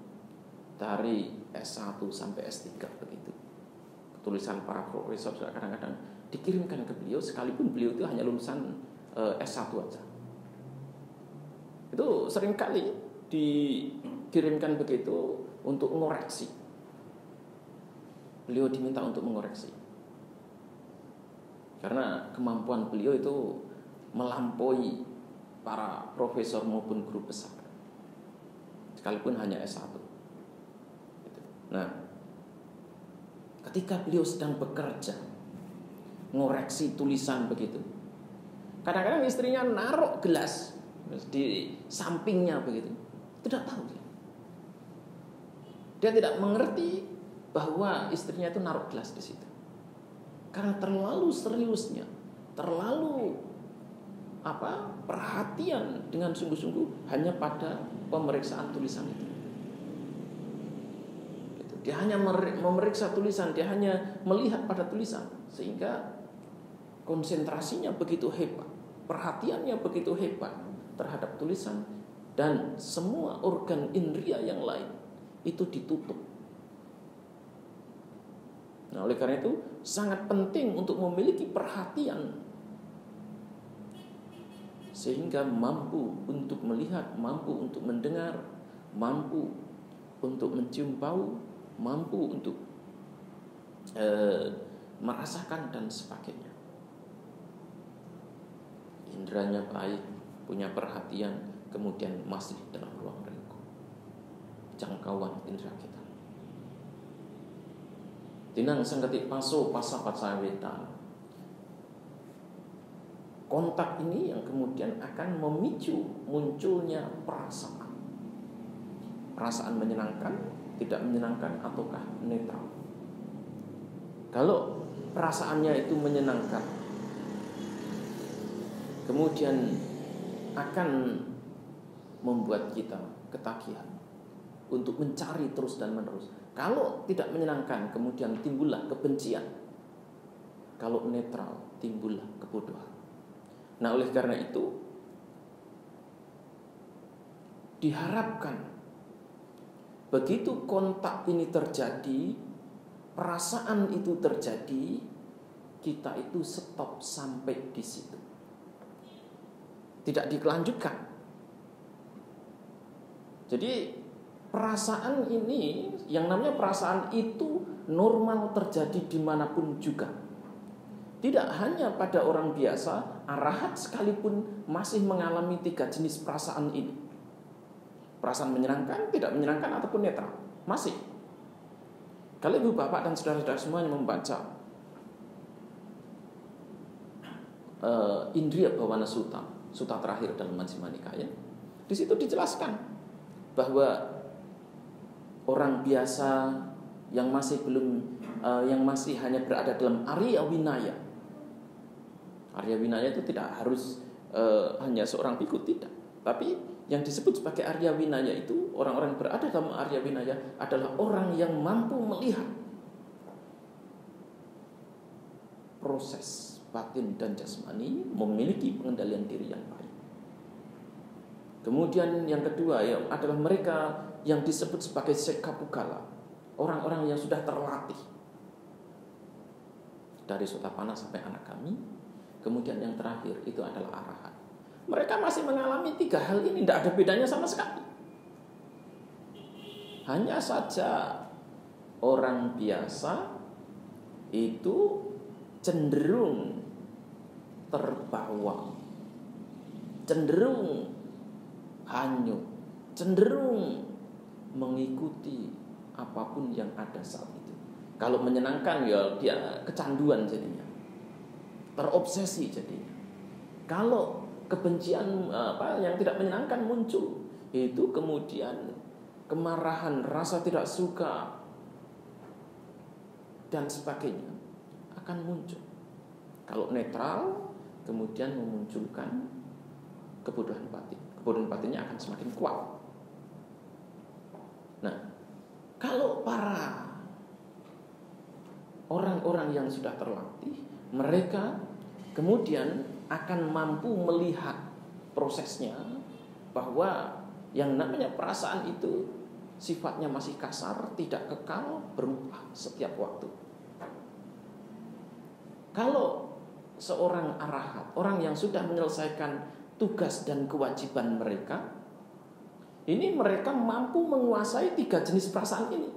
S1: dari S1 sampai S3 begitu. Tulisan para profesor juga kadang-kadang dikirimkan ke beliau, sekalipun beliau itu hanya lulusan S1 aja. Itu seringkali dikirimkan begitu untuk mengoreksi. Beliau diminta untuk mengoreksi, karena kemampuan beliau itu melampaui para profesor maupun guru besar, sekalipun hanya S1. Nah, ketika beliau sedang bekerja ngoreksi tulisan begitu, kadang-kadang istrinya naruh gelas di sampingnya begitu, tidak tahu dia tidak mengerti bahwa istrinya itu naruh gelas di situ, karena terlalu seriusnya, terlalu perhatian dengan sungguh-sungguh hanya pada pemeriksaan tulisan itu. Dia hanya memeriksa tulisan, dia hanya melihat pada tulisan, sehingga konsentrasinya begitu hebat, perhatiannya begitu hebat terhadap tulisan, dan semua organ indera yang lain itu ditutup. Nah, oleh karena itu sangat penting untuk memiliki perhatian, sehingga mampu untuk melihat, mampu untuk mendengar, mampu untuk mencium bau, mampu untuk merasakan dan sebagainya. Inderanya baik, punya perhatian, kemudian masih dalam ruang lingkup jangkauan indera kita. Tinang sengketik paso pasapat sawetan. Kontak ini yang kemudian akan memicu munculnya perasaan. Perasaan menyenangkan, tidak menyenangkan, ataukah netral. Kalau perasaannya itu menyenangkan, kemudian akan membuat kita ketagihan untuk mencari terus dan menerus. Kalau tidak menyenangkan, kemudian timbullah kebencian. Kalau netral, timbullah kebodohan. Nah, oleh karena itu diharapkan begitu kontak ini terjadi, perasaan itu terjadi, kita itu stop sampai di situ, tidak dilanjutkan. Jadi perasaan ini, yang namanya perasaan itu normal terjadi dimanapun juga. Tidak hanya pada orang biasa arahat sekalipun masih mengalami 3 jenis perasaan ini. Perasaan menyenangkan, tidak menyenangkan, ataupun netral. Masih. Kalau ibu bapak dan saudara-saudara semuanya membaca Indriya Bhawana Sutta, sutta terakhir dalam Majjhima Nikaya, di situ dijelaskan bahwa orang biasa yang masih hanya berada dalam Arya Winaya. Arya Winaya itu tidak harus hanya seorang bhikkhu, tidak. Tapi yang disebut sebagai Arya Winaya itu, orang-orang yang berada dalam Arya Winaya adalah orang yang mampu melihat proses batin dan jasmani, memiliki pengendalian diri yang baik. Kemudian yang kedua adalah mereka yang disebut sebagai Sekapukala, orang-orang yang sudah terlatih dari Sotapanna sampai Anagami. Kemudian yang terakhir itu adalah Arahat. Mereka masih mengalami 3 hal ini, tidak ada bedanya sama sekali. Hanya saja orang biasa itu cenderung terbawa, cenderung hanyut, cenderung mengikuti apapun yang ada saat itu. Kalau menyenangkan ya dia kecanduan jadinya, terobsesi jadinya. Kalau kebencian yang tidak menyenangkan muncul, itu kemudian kemarahan, rasa tidak suka dan sebagainya akan muncul. Kalau netral, kemudian memunculkan kebodohan batin. Kebodohan batinnya akan semakin kuat. Nah, kalau para orang-orang yang sudah terlatih, mereka kemudian akan mampu melihat prosesnya, bahwa yang namanya perasaan itu sifatnya masih kasar, tidak kekal, berubah setiap waktu. Kalau seorang arahat, orang yang sudah menyelesaikan tugas dan kewajiban mereka, ini mereka mampu menguasai 3 jenis perasaan ini.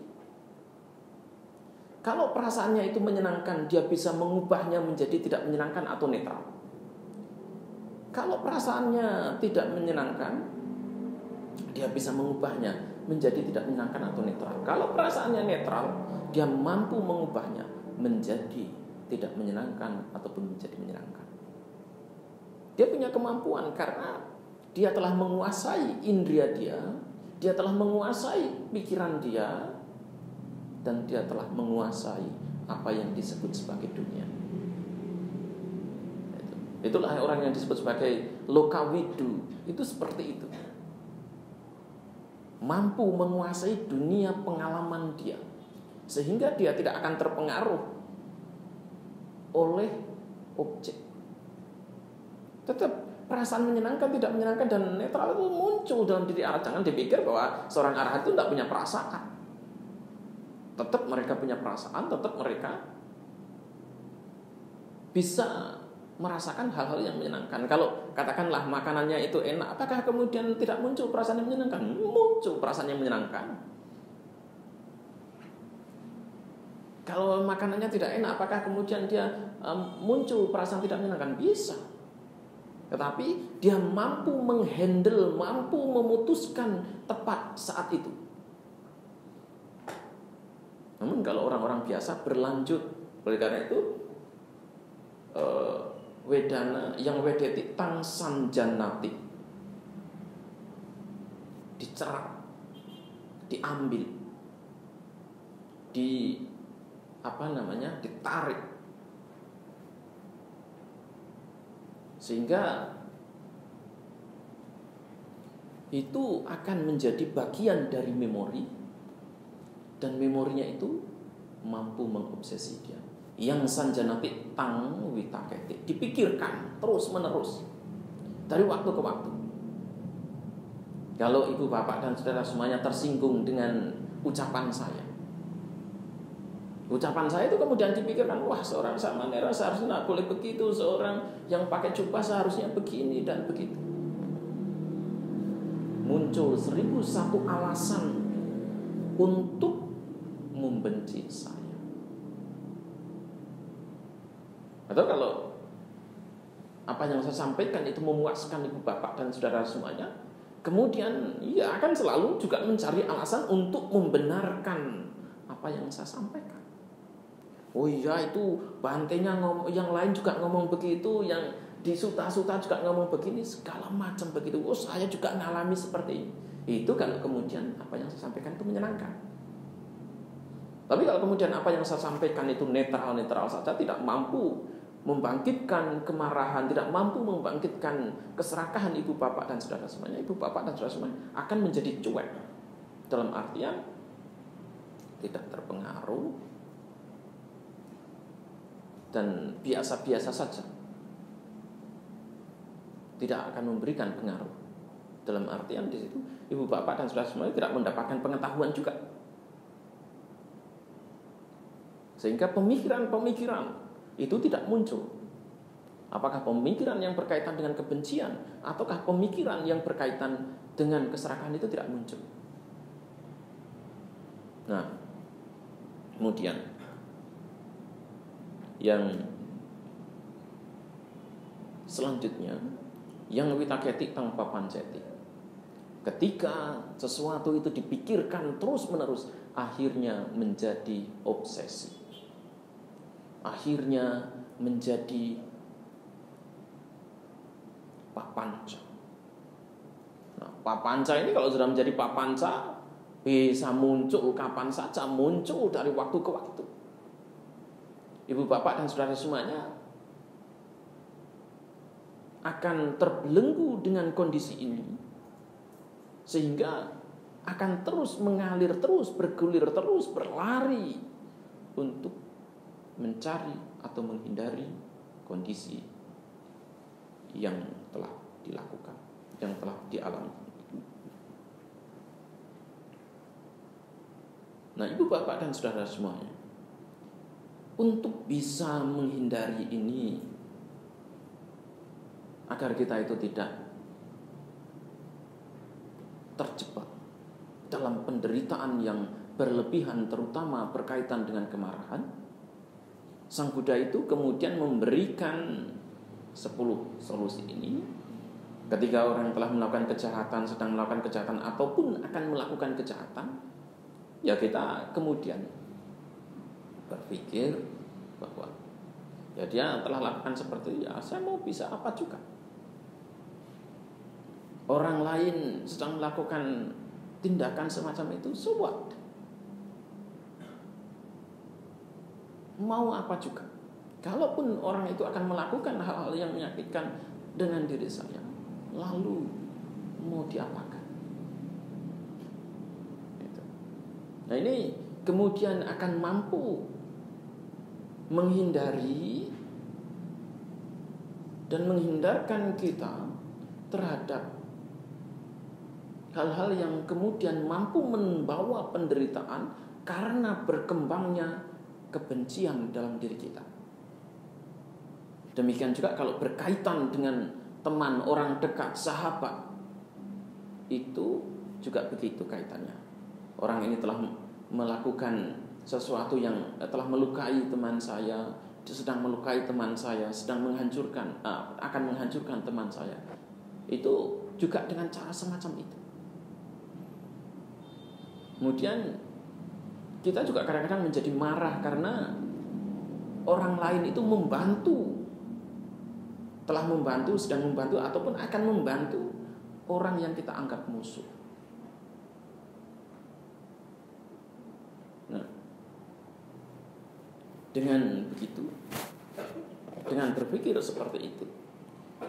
S1: Kalau perasaannya itu menyenangkan, dia bisa mengubahnya menjadi tidak menyenangkan atau netral. Kalau perasaannya tidak menyenangkan, dia bisa mengubahnya menjadi tidak menyenangkan atau netral. Kalau perasaannya netral, dia mampu mengubahnya menjadi tidak menyenangkan ataupun menjadi menyenangkan. Dia punya kemampuan karena dia telah menguasai indria dia telah menguasai pikiran dia, dan dia telah menguasai apa yang disebut sebagai dunia. Itulah orang yang disebut sebagai lokawidu. Itu seperti itu. Mampu menguasai dunia pengalaman dia, sehingga dia tidak akan terpengaruh oleh objek. Tetap perasaan menyenangkan, tidak menyenangkan, dan netral itu muncul dalam diri arahat. Jangan dipikir bahwa seorang arahat itu tidak punya perasaan. Tetap mereka punya perasaan, tetap mereka bisa merasakan hal-hal yang menyenangkan. Kalau katakanlah makanannya itu enak, apakah kemudian tidak muncul perasaan yang menyenangkan? Muncul perasaan yang menyenangkan. Kalau makanannya tidak enak, apakah kemudian dia muncul perasaan tidak menyenangkan? Bisa. Tetapi dia mampu menghandle, mampu memutuskan tepat saat itu. Namun kalau orang-orang biasa berlanjut, oleh karena itu wedana yang wedeti tang sanjanati, dicerak, diambil, ditarik, sehingga itu akan menjadi bagian dari memori, dan memorinya itu mampu mengobsesi dia. Yang sanjanati tang witaketi, dipikirkan terus menerus dari waktu ke waktu. Kalau ibu bapak dan saudara semuanya tersinggung dengan ucapan saya, itu kemudian dipikirkan, wah seorang samanera seharusnya tidak boleh begitu, seorang yang pakai jubah seharusnya begini dan begitu. Muncul 1001 alasan untuk membenci saya. Atau kalau apa yang saya sampaikan itu memuaskan ibu bapak dan saudara semuanya, kemudian ya akan selalu juga mencari alasan untuk membenarkan apa yang saya sampaikan. Oh iya, itu bantainya ngomong, yang lain juga ngomong begitu, yang di suta-suta juga ngomong begini, segala macam begitu. Oh, saya juga ngalami seperti ini. Itu kalau kemudian apa yang saya sampaikan itu menyenangkan. Tapi kalau kemudian apa yang saya sampaikan itu netral-netral saja, tidak mampu membangkitkan kemarahan, tidak mampu membangkitkan keserakahan ibu bapak dan saudara semuanya, ibu bapak dan saudara semuanya akan menjadi cuek. Dalam artian tidak terpengaruh dan biasa-biasa saja, tidak akan memberikan pengaruh. Dalam artian di situ ibu bapak dan saudara semuanya tidak mendapatkan pengetahuan juga, sehingga pemikiran-pemikiran itu tidak muncul. Apakah pemikiran yang berkaitan dengan kebencian ataukah pemikiran yang berkaitan dengan keserakahan itu tidak muncul. Nah, kemudian yang selanjutnya, yang witaketi tanpa panceti. Ketika sesuatu itu dipikirkan terus-menerus, akhirnya menjadi obsesi, akhirnya menjadi papanca. Nah, papanca ini kalau sudah menjadi papanca, bisa muncul kapan saja, muncul dari waktu ke waktu. Ibu bapak dan saudara semuanya akan terbelenggu dengan kondisi ini, sehingga akan terus mengalir, terus bergulir, terus berlari untuk mencari atau menghindari kondisi yang telah dilakukan, yang telah dialami. Nah, ibu bapak dan saudara semuanya, untuk bisa menghindari ini, agar kita itu tidak terjebak dalam penderitaan yang berlebihan, terutama berkaitan dengan kemarahan, Sang Buddha itu kemudian memberikan 10 solusi ini. Ketika orang telah melakukan kejahatan, sedang melakukan kejahatan, ataupun akan melakukan kejahatan, ya kita kemudian berpikir bahwa ya dia telah lakukan seperti itu, ya saya mau bisa apa juga. Orang lain sedang melakukan tindakan semacam itu, so what? Mau apa juga. Kalaupun orang itu akan melakukan hal-hal yang menyakitkan dengan diri saya, lalu mau diapakan? Nah, ini kemudian akan mampu menghindari dan menghindarkan kita terhadap hal-hal yang kemudian mampu membawa penderitaan karena berkembangnya kebencian dalam diri kita. Demikian juga kalau berkaitan dengan teman, orang dekat, sahabat, itu juga begitu kaitannya. Orang ini telah melakukan sesuatu yang telah melukai teman saya, sedang melukai teman saya, sedang menghancurkan, akan menghancurkan teman saya. Itu juga dengan cara semacam itu. Kemudian kita juga kadang-kadang menjadi marah karena orang lain itu telah membantu, sedang membantu, ataupun akan membantu orang yang kita anggap musuh. Nah, dengan begitu, dengan berpikir seperti itu,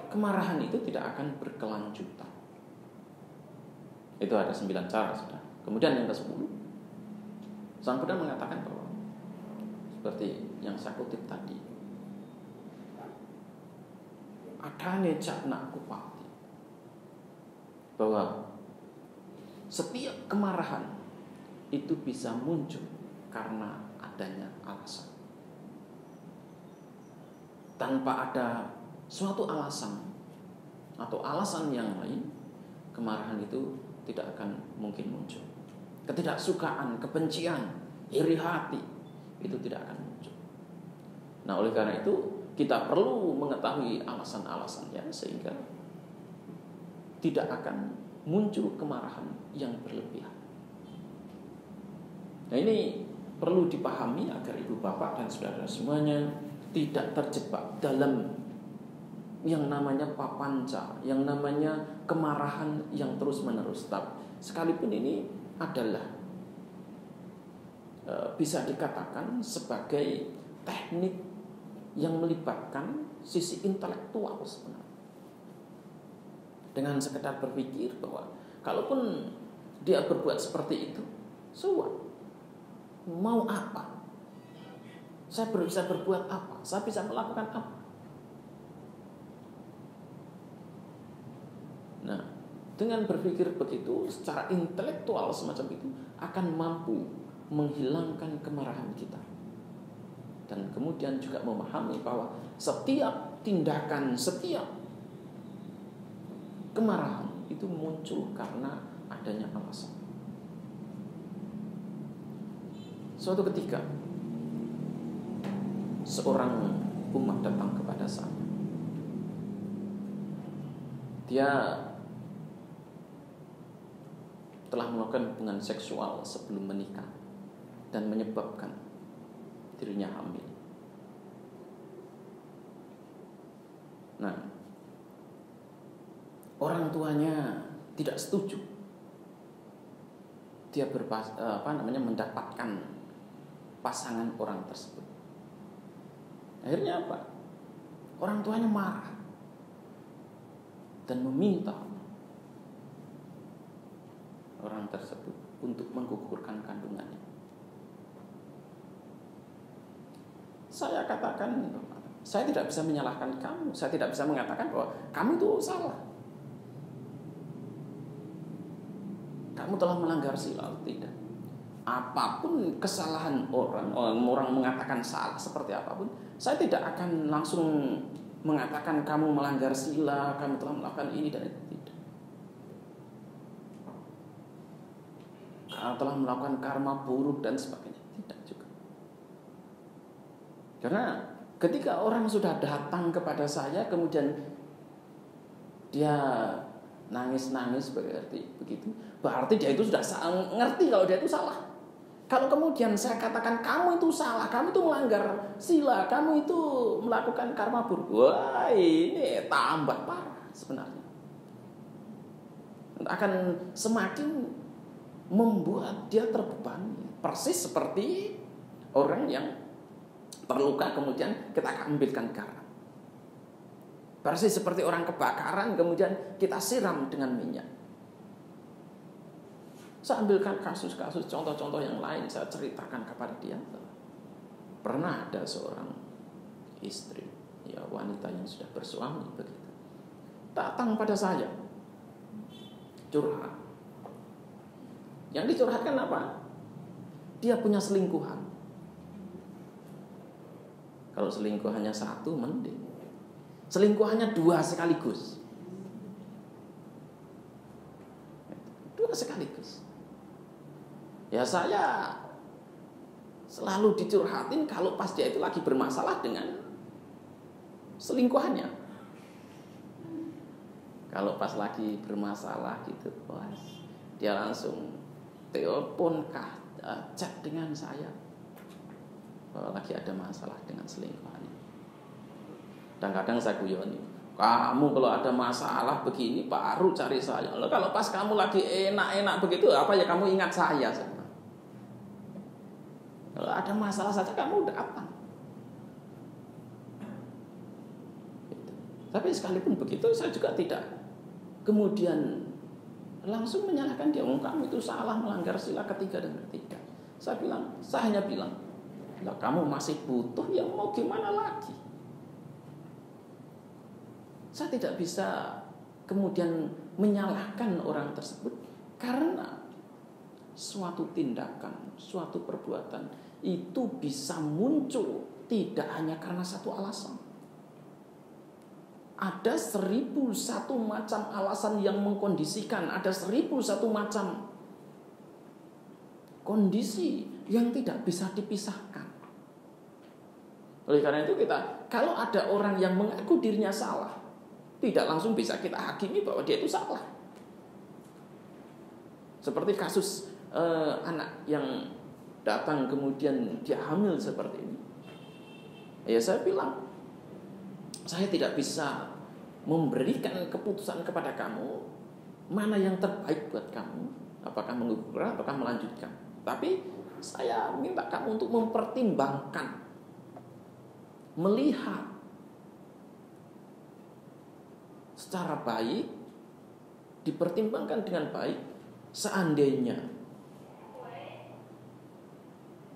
S1: kemarahan itu tidak akan berkelanjutan. Itu ada 9 cara, sudah. Kemudian yang ke-10, Sang Buddha mengatakan bahwa seperti yang saya kutip tadi, adane cakna kupati, bahwa setiap kemarahan itu bisa muncul karena adanya alasan. Tanpa ada suatu alasan atau alasan yang lain, kemarahan itu tidak akan mungkin muncul. Ketidaksukaan, kebencian, iri hati, itu tidak akan muncul. Nah, oleh karena itu kita perlu mengetahui alasan-alasannya sehingga tidak akan muncul kemarahan yang berlebihan. Nah, ini perlu dipahami agar ibu bapak dan saudara semuanya tidak terjebak dalam yang namanya papanca, yang namanya kemarahan yang terus-menerus. Sekalipun ini adalah bisa dikatakan sebagai teknik yang melibatkan sisi intelektual sebenarnya. Dengan sekedar berpikir bahwa kalaupun dia berbuat seperti itu, so what? Mau apa? Saya bisa berbuat apa? Saya bisa melakukan apa? Nah, dengan berpikir begitu secara intelektual semacam itu akan mampu menghilangkan kemarahan kita. Dan kemudian juga memahami bahwa setiap tindakan, setiap kemarahan itu muncul karena adanya alasan. Suatu ketika seorang umat datang kepada saya. Dia telah melakukan hubungan seksual sebelum menikah dan menyebabkan dirinya hamil. Nah, orang tuanya tidak setuju. Dia mendapatkan pasangan orang tersebut. Akhirnya apa? Orang tuanya marah dan meminta orang tersebut untuk menggugurkan kandungannya. Saya katakan, saya tidak bisa menyalahkan kamu. Saya tidak bisa mengatakan bahwa kamu itu salah. Kamu telah melanggar sila, tidak. Apapun kesalahan orang mengatakan salah seperti apapun, saya tidak akan langsung mengatakan kamu melanggar sila, kamu telah melakukan ini dan itu, tidak. Kamu telah melakukan karma buruk dan sebagainya, tidak juga. Karena ketika orang sudah datang kepada saya kemudian dia nangis-nangis begitu, berarti dia itu sudah ngerti kalau dia itu salah. Kalau kemudian saya katakan kamu itu salah, kamu itu melanggar sila, kamu itu melakukan karma buruk, wah ini tambah parah sebenarnya. Akan semakin membuat dia terbebani. Persis seperti orang yang terluka kemudian kita ambilkan garam. Persis seperti orang kebakaran kemudian kita siram dengan minyak. Saya ambilkan kasus-kasus, contoh-contoh yang lain, saya ceritakan kepada dia. Pernah ada seorang istri, ya wanita yang sudah bersuami begitu, datang pada saya, curhat. Yang dicurhatkan apa? Dia punya selingkuhan. Kalau selingkuhannya satu mending, selingkuhannya dua sekaligus. Dua sekaligus. Ya saya selalu dicurhatin kalau pas dia itu lagi bermasalah dengan selingkuhannya. Kalau pas lagi bermasalah gitu, pas dia langsung telepon chat dengan saya kalau lagi ada masalah dengan selingkuhannya. Dan kadang saya guyoni, kamu kalau ada masalah begini baru cari saya. Loh, kalau pas kamu lagi enak-enak begitu, apa ya kamu ingat saya? Kalau ada masalah saja kamu datang. Tapi sekalipun begitu saya juga tidak kemudian langsung menyalahkan dia. Kamu itu salah melanggar sila ketiga dan ketiga. Saya hanya bilang, lah kamu masih butuh, yang mau gimana lagi? Saya tidak bisa kemudian menyalahkan orang tersebut karena suatu tindakan, suatu perbuatan itu bisa muncul tidak hanya karena satu alasan. Ada 1001 macam alasan yang mengkondisikan, ada 1001 macam kondisi yang tidak bisa dipisahkan. Oleh karena itu kalau ada orang yang mengaku dirinya salah, tidak langsung bisa kita hakimi bahwa dia itu salah. Seperti kasus anak yang datang kemudian dia hamil seperti ini. Ya saya bilang, saya tidak bisa memberikan keputusan kepada kamu mana yang terbaik buat kamu, apakah menggugurkan ataukah melanjutkan. Tapi saya minta kamu untuk mempertimbangkan, melihat secara baik, dipertimbangkan dengan baik. Seandainya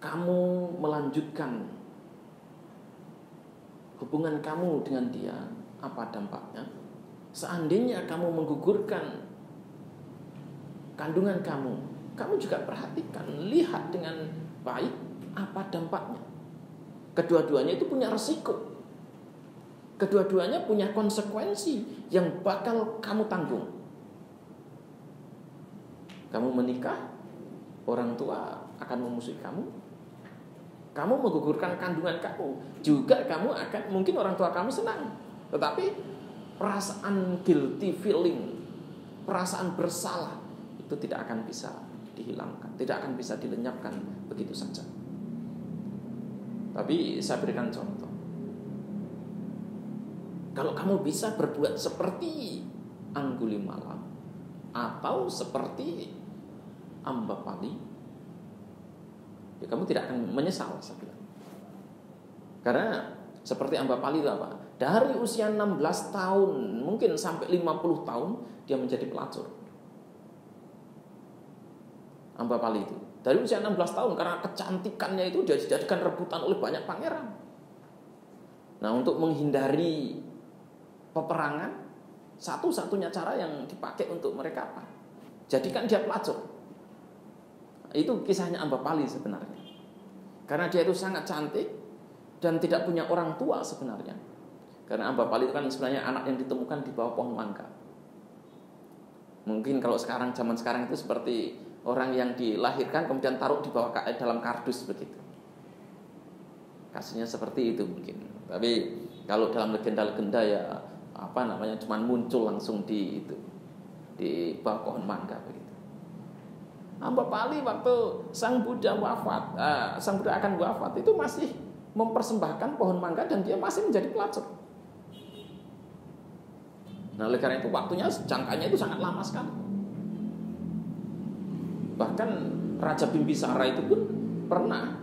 S1: kamu melanjutkan hubungan kamu dengan dia, apa dampaknya? Seandainya kamu menggugurkan kandungan kamu juga perhatikan, lihat dengan baik apa dampaknya. Kedua-duanya itu punya resiko. Kedua-duanya punya konsekuensi yang bakal kamu tanggung. Kamu menikah, orang tua akan memusuhi kamu. Kamu menggugurkan kandungan kamu, juga kamu akan, mungkin orang tua kamu senang, tetapi perasaan guilty feeling, perasaan bersalah itu tidak akan bisa dihilangkan, tidak akan bisa dilenyapkan begitu saja. Tapi saya berikan contoh. Kalau kamu bisa berbuat seperti Anggulimala atau seperti Ambapali, ya kamu tidak akan menyesal, saya bilang. Karena seperti Ambapali itu apa? Dari usia 16 tahun mungkin sampai 50 tahun dia menjadi pelacur. Ambapali itu dari usia 16 tahun karena kecantikannya itu dia dijadikan rebutan oleh banyak pangeran. Nah, untuk menghindari peperangan, satu-satunya cara yang dipakai untuk mereka apa? Jadikan dia pelacur. Itu kisahnya Ambapali sebenarnya. Karena dia itu sangat cantik dan tidak punya orang tua sebenarnya. Karena Ambapali itu kan sebenarnya anak yang ditemukan di bawah pohon mangga. Mungkin kalau zaman sekarang itu seperti orang yang dilahirkan kemudian taruh di bawah dalam kardus begitu. Kasusnya seperti itu mungkin. Tapi kalau dalam legenda-legenda ya cuman muncul langsung di bawah pohon mangga begitu. Ambapali waktu Sang Buddha akan wafat itu masih mempersembahkan pohon mangga dan dia masih menjadi pelacur. Nah, oleh karena itu waktunya jangkanya itu sangat lama sekali. Bahkan Raja Bimbisara itu pun pernah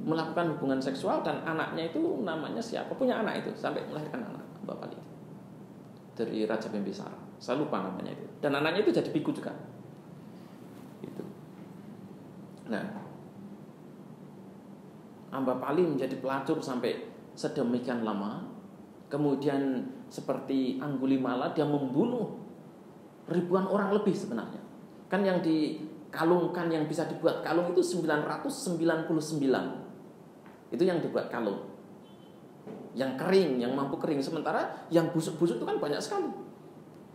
S1: melakukan hubungan seksual dan anaknya itu namanya siapa? Punya anak itu sampai melahirkan anak Ambapali itu. Dari Raja Bimbisara. Saya lupa namanya itu. Dan anaknya itu jadi biku juga. Itu. Nah, Ambapali menjadi pelacur sampai sedemikian lama. Kemudian seperti Anggulimala dia membunuh ribuan orang lebih sebenarnya. Kan yang dikalungkan, yang bisa dibuat kalung itu 999. Itu yang dibuat kalung. Yang kering, yang mampu kering. Sementara yang busuk-busuk itu kan banyak sekali.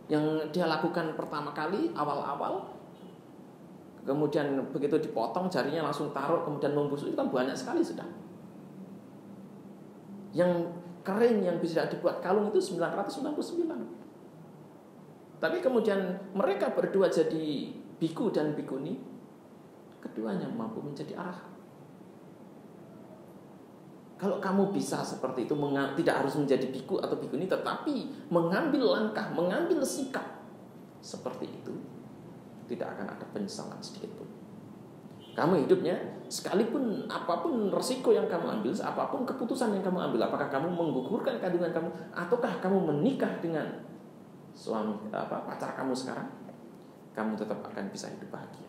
S1: Yang dia lakukan pertama kali awal-awal, kemudian begitu dipotong jarinya langsung taruh, kemudian membusuk itu kan banyak sekali sudah. Yang kering yang bisa dibuat kalung itu 999. Tapi kemudian mereka berdua jadi biku dan bikuni, keduanya mampu menjadi arahat. Kalau kamu bisa seperti itu, tidak harus menjadi biku atau bikuni, tetapi mengambil langkah, mengambil sikap seperti itu, tidak akan ada penyesalan sedikit pun. Kamu hidupnya, sekalipun apapun resiko yang kamu ambil, apapun keputusan yang kamu ambil, apakah kamu menggugurkan kandungan kamu, ataukah kamu menikah dengan pacar kamu sekarang, kamu tetap akan bisa hidup bahagia.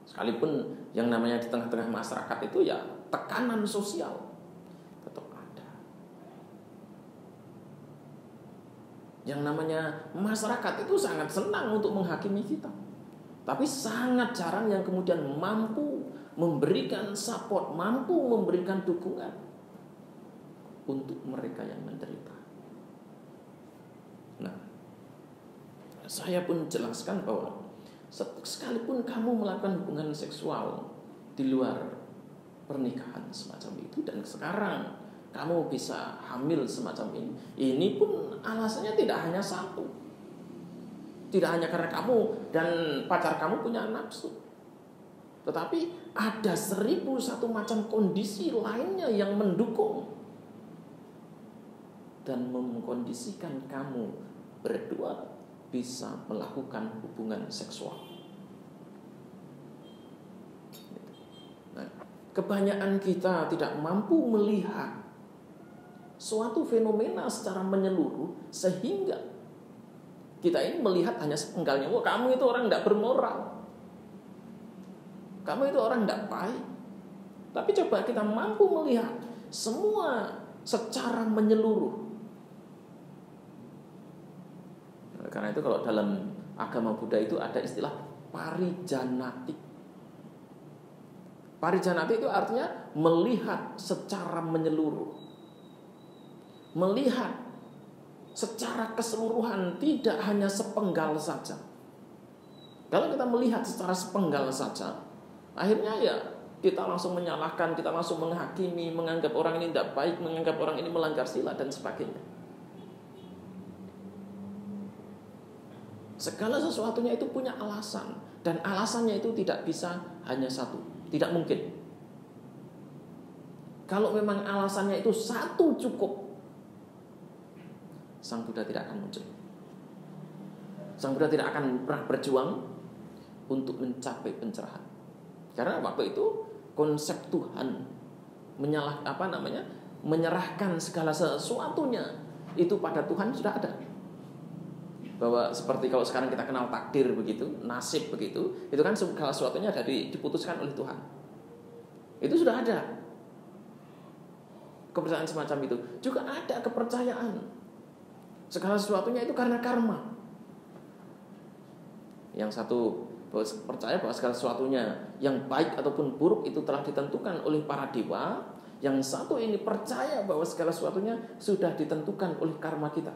S1: Sekalipun yang namanya di tengah-tengah masyarakat itu ya tekanan sosial tetap ada. Yang namanya masyarakat itu sangat senang untuk menghakimi kita, tapi sangat jarang yang kemudian mampu memberikan support, mampu memberikan dukungan untuk mereka yang menderita. Nah, saya pun jelaskan bahwa sekalipun kamu melakukan hubungan seksual di luar pernikahan semacam itu, dan sekarang kamu bisa hamil semacam ini. Ini pun alasannya tidak hanya satu. Tidak hanya karena kamu dan pacar kamu punya nafsu, tetapi ada 1001 macam kondisi lainnya yang mendukung dan mengkondisikan kamu berdua bisa melakukan hubungan seksual. Nah, kebanyakan kita tidak mampu melihat suatu fenomena secara menyeluruh, sehingga kita ini melihat hanya sepenggalnya. Wah, kamu itu orang tidak bermoral, kamu itu orang tidak baik. Tapi coba kita mampu melihat semua secara menyeluruh. Karena itu kalau dalam agama Buddha itu ada istilah parijanatik. Parijanatik itu artinya melihat secara menyeluruh, melihat secara keseluruhan, tidak hanya sepenggal saja. Kalau kita melihat secara sepenggal saja, akhirnya ya kita langsung menyalahkan, kita langsung menghakimi, menganggap orang ini tidak baik, menganggap orang ini melanggar sila dan sebagainya. Segala sesuatunya itu punya alasan, dan alasannya itu tidak bisa hanya satu, tidak mungkin. Kalau memang alasannya itu satu cukup, Sang Buddha tidak akan muncul. Sang Buddha tidak akan pernah berjuang untuk mencapai pencerahan. Karena waktu itu konsep Tuhan menyerahkan segala sesuatunya itu pada Tuhan sudah ada. Bahwa seperti kalau sekarang kita kenal takdir begitu, nasib begitu, itu kan segala sesuatunya diputuskan oleh Tuhan. Itu sudah ada. Kepercayaan semacam itu. Juga ada kepercayaan segala sesuatunya itu karena karma. Yang satu percaya bahwa segala sesuatunya yang baik ataupun buruk itu telah ditentukan oleh para dewa. Yang satu ini percaya bahwa segala sesuatunya sudah ditentukan oleh karma kita.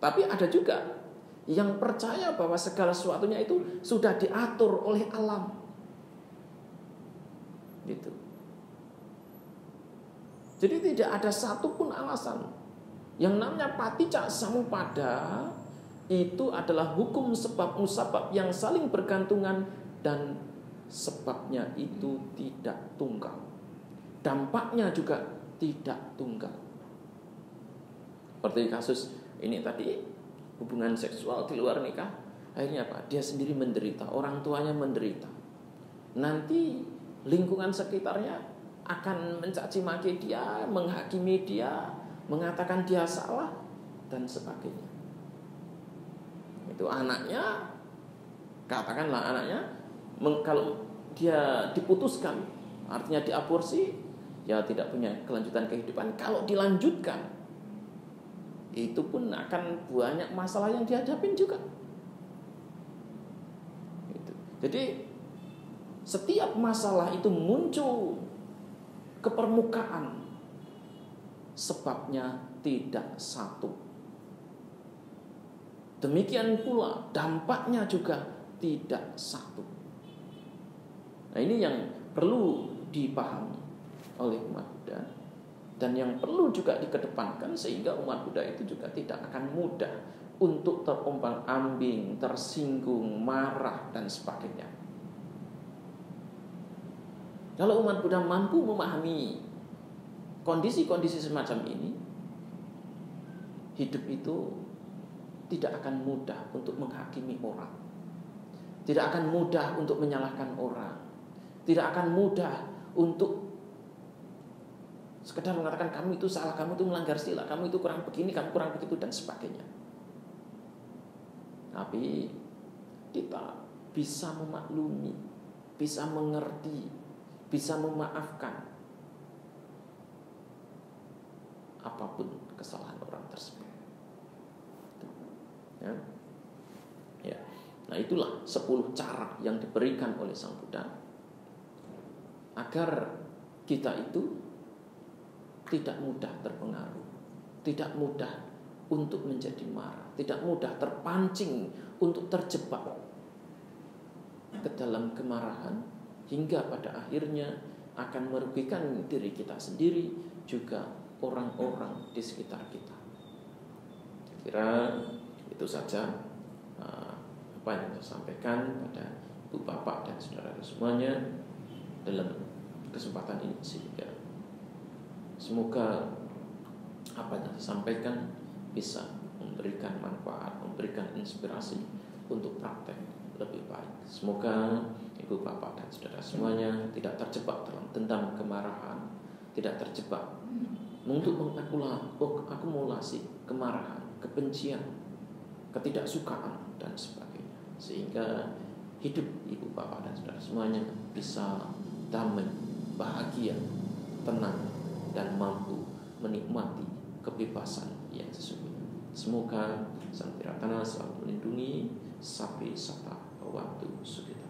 S1: Tapi ada juga yang percaya bahwa segala sesuatunya itu sudah diatur oleh alam. Gitu. Jadi tidak ada satupun alasan. Yang namanya paticca samuppada itu adalah hukum sebab musabab yang saling bergantungan, dan sebabnya itu tidak tunggal. Dampaknya juga tidak tunggal. Seperti kasus ini tadi, hubungan seksual di luar nikah, akhirnya apa? Dia sendiri menderita, orang tuanya menderita. Nanti lingkungan sekitarnya akan mencaci maki dia, menghakimi dia, mengatakan dia salah dan sebagainya. Itu anaknya, katakanlah anaknya, kalau dia diputuskan, artinya diaborsi, ya tidak punya kelanjutan kehidupan. Kalau dilanjutkan, itu pun akan banyak masalah yang dihadapin juga. Jadi setiap masalah itu muncul ke permukaan, sebabnya tidak satu. Demikian pula dampaknya juga tidak satu. Nah, ini yang perlu dipahami oleh umat Buddha, dan yang perlu juga dikedepankan, sehingga umat Buddha itu juga tidak akan mudah untuk terombang-ambing, tersinggung, marah dan sebagainya. Kalau umat Buddha mampu memahami kondisi-kondisi semacam ini, hidup itu tidak akan mudah untuk menghakimi orang, tidak akan mudah untuk menyalahkan orang, tidak akan mudah untuk sekedar mengatakan kamu itu salah, kamu itu melanggar sila, kamu itu kurang begini, kamu kurang begitu dan sebagainya. Tapi kita bisa memaklumi, bisa mengerti, bisa memaafkan apapun kesalahan orang tersebut. Ya. Nah, itulah 10 cara yang diberikan oleh Sang Buddha agar kita itu tidak mudah terpengaruh, tidak mudah untuk menjadi marah, tidak mudah terpancing untuk terjebak ke dalam kemarahan, hingga pada akhirnya akan merugikan diri kita sendiri, juga orang-orang di sekitar kita. Saya kira itu saja apa yang saya sampaikan pada ibu bapak dan saudara semuanya dalam kesempatan ini, sehingga semoga apa yang saya sampaikan bisa memberikan manfaat, memberikan inspirasi untuk praktek lebih baik. Semoga ibu bapak dan saudara semuanya tidak terjebak dalam dendam, kemarahan, tidak terjebak untuk mengakumulasi kemarahan, kebencian, ketidaksukaan dan sebagainya, sehingga hidup ibu bapak dan saudara semuanya bisa damai, bahagia, tenang, dan mampu menikmati kebebasan yang sesungguhnya. Semoga Sang Wiratana selalu melindungi sapi serta waktu sugita.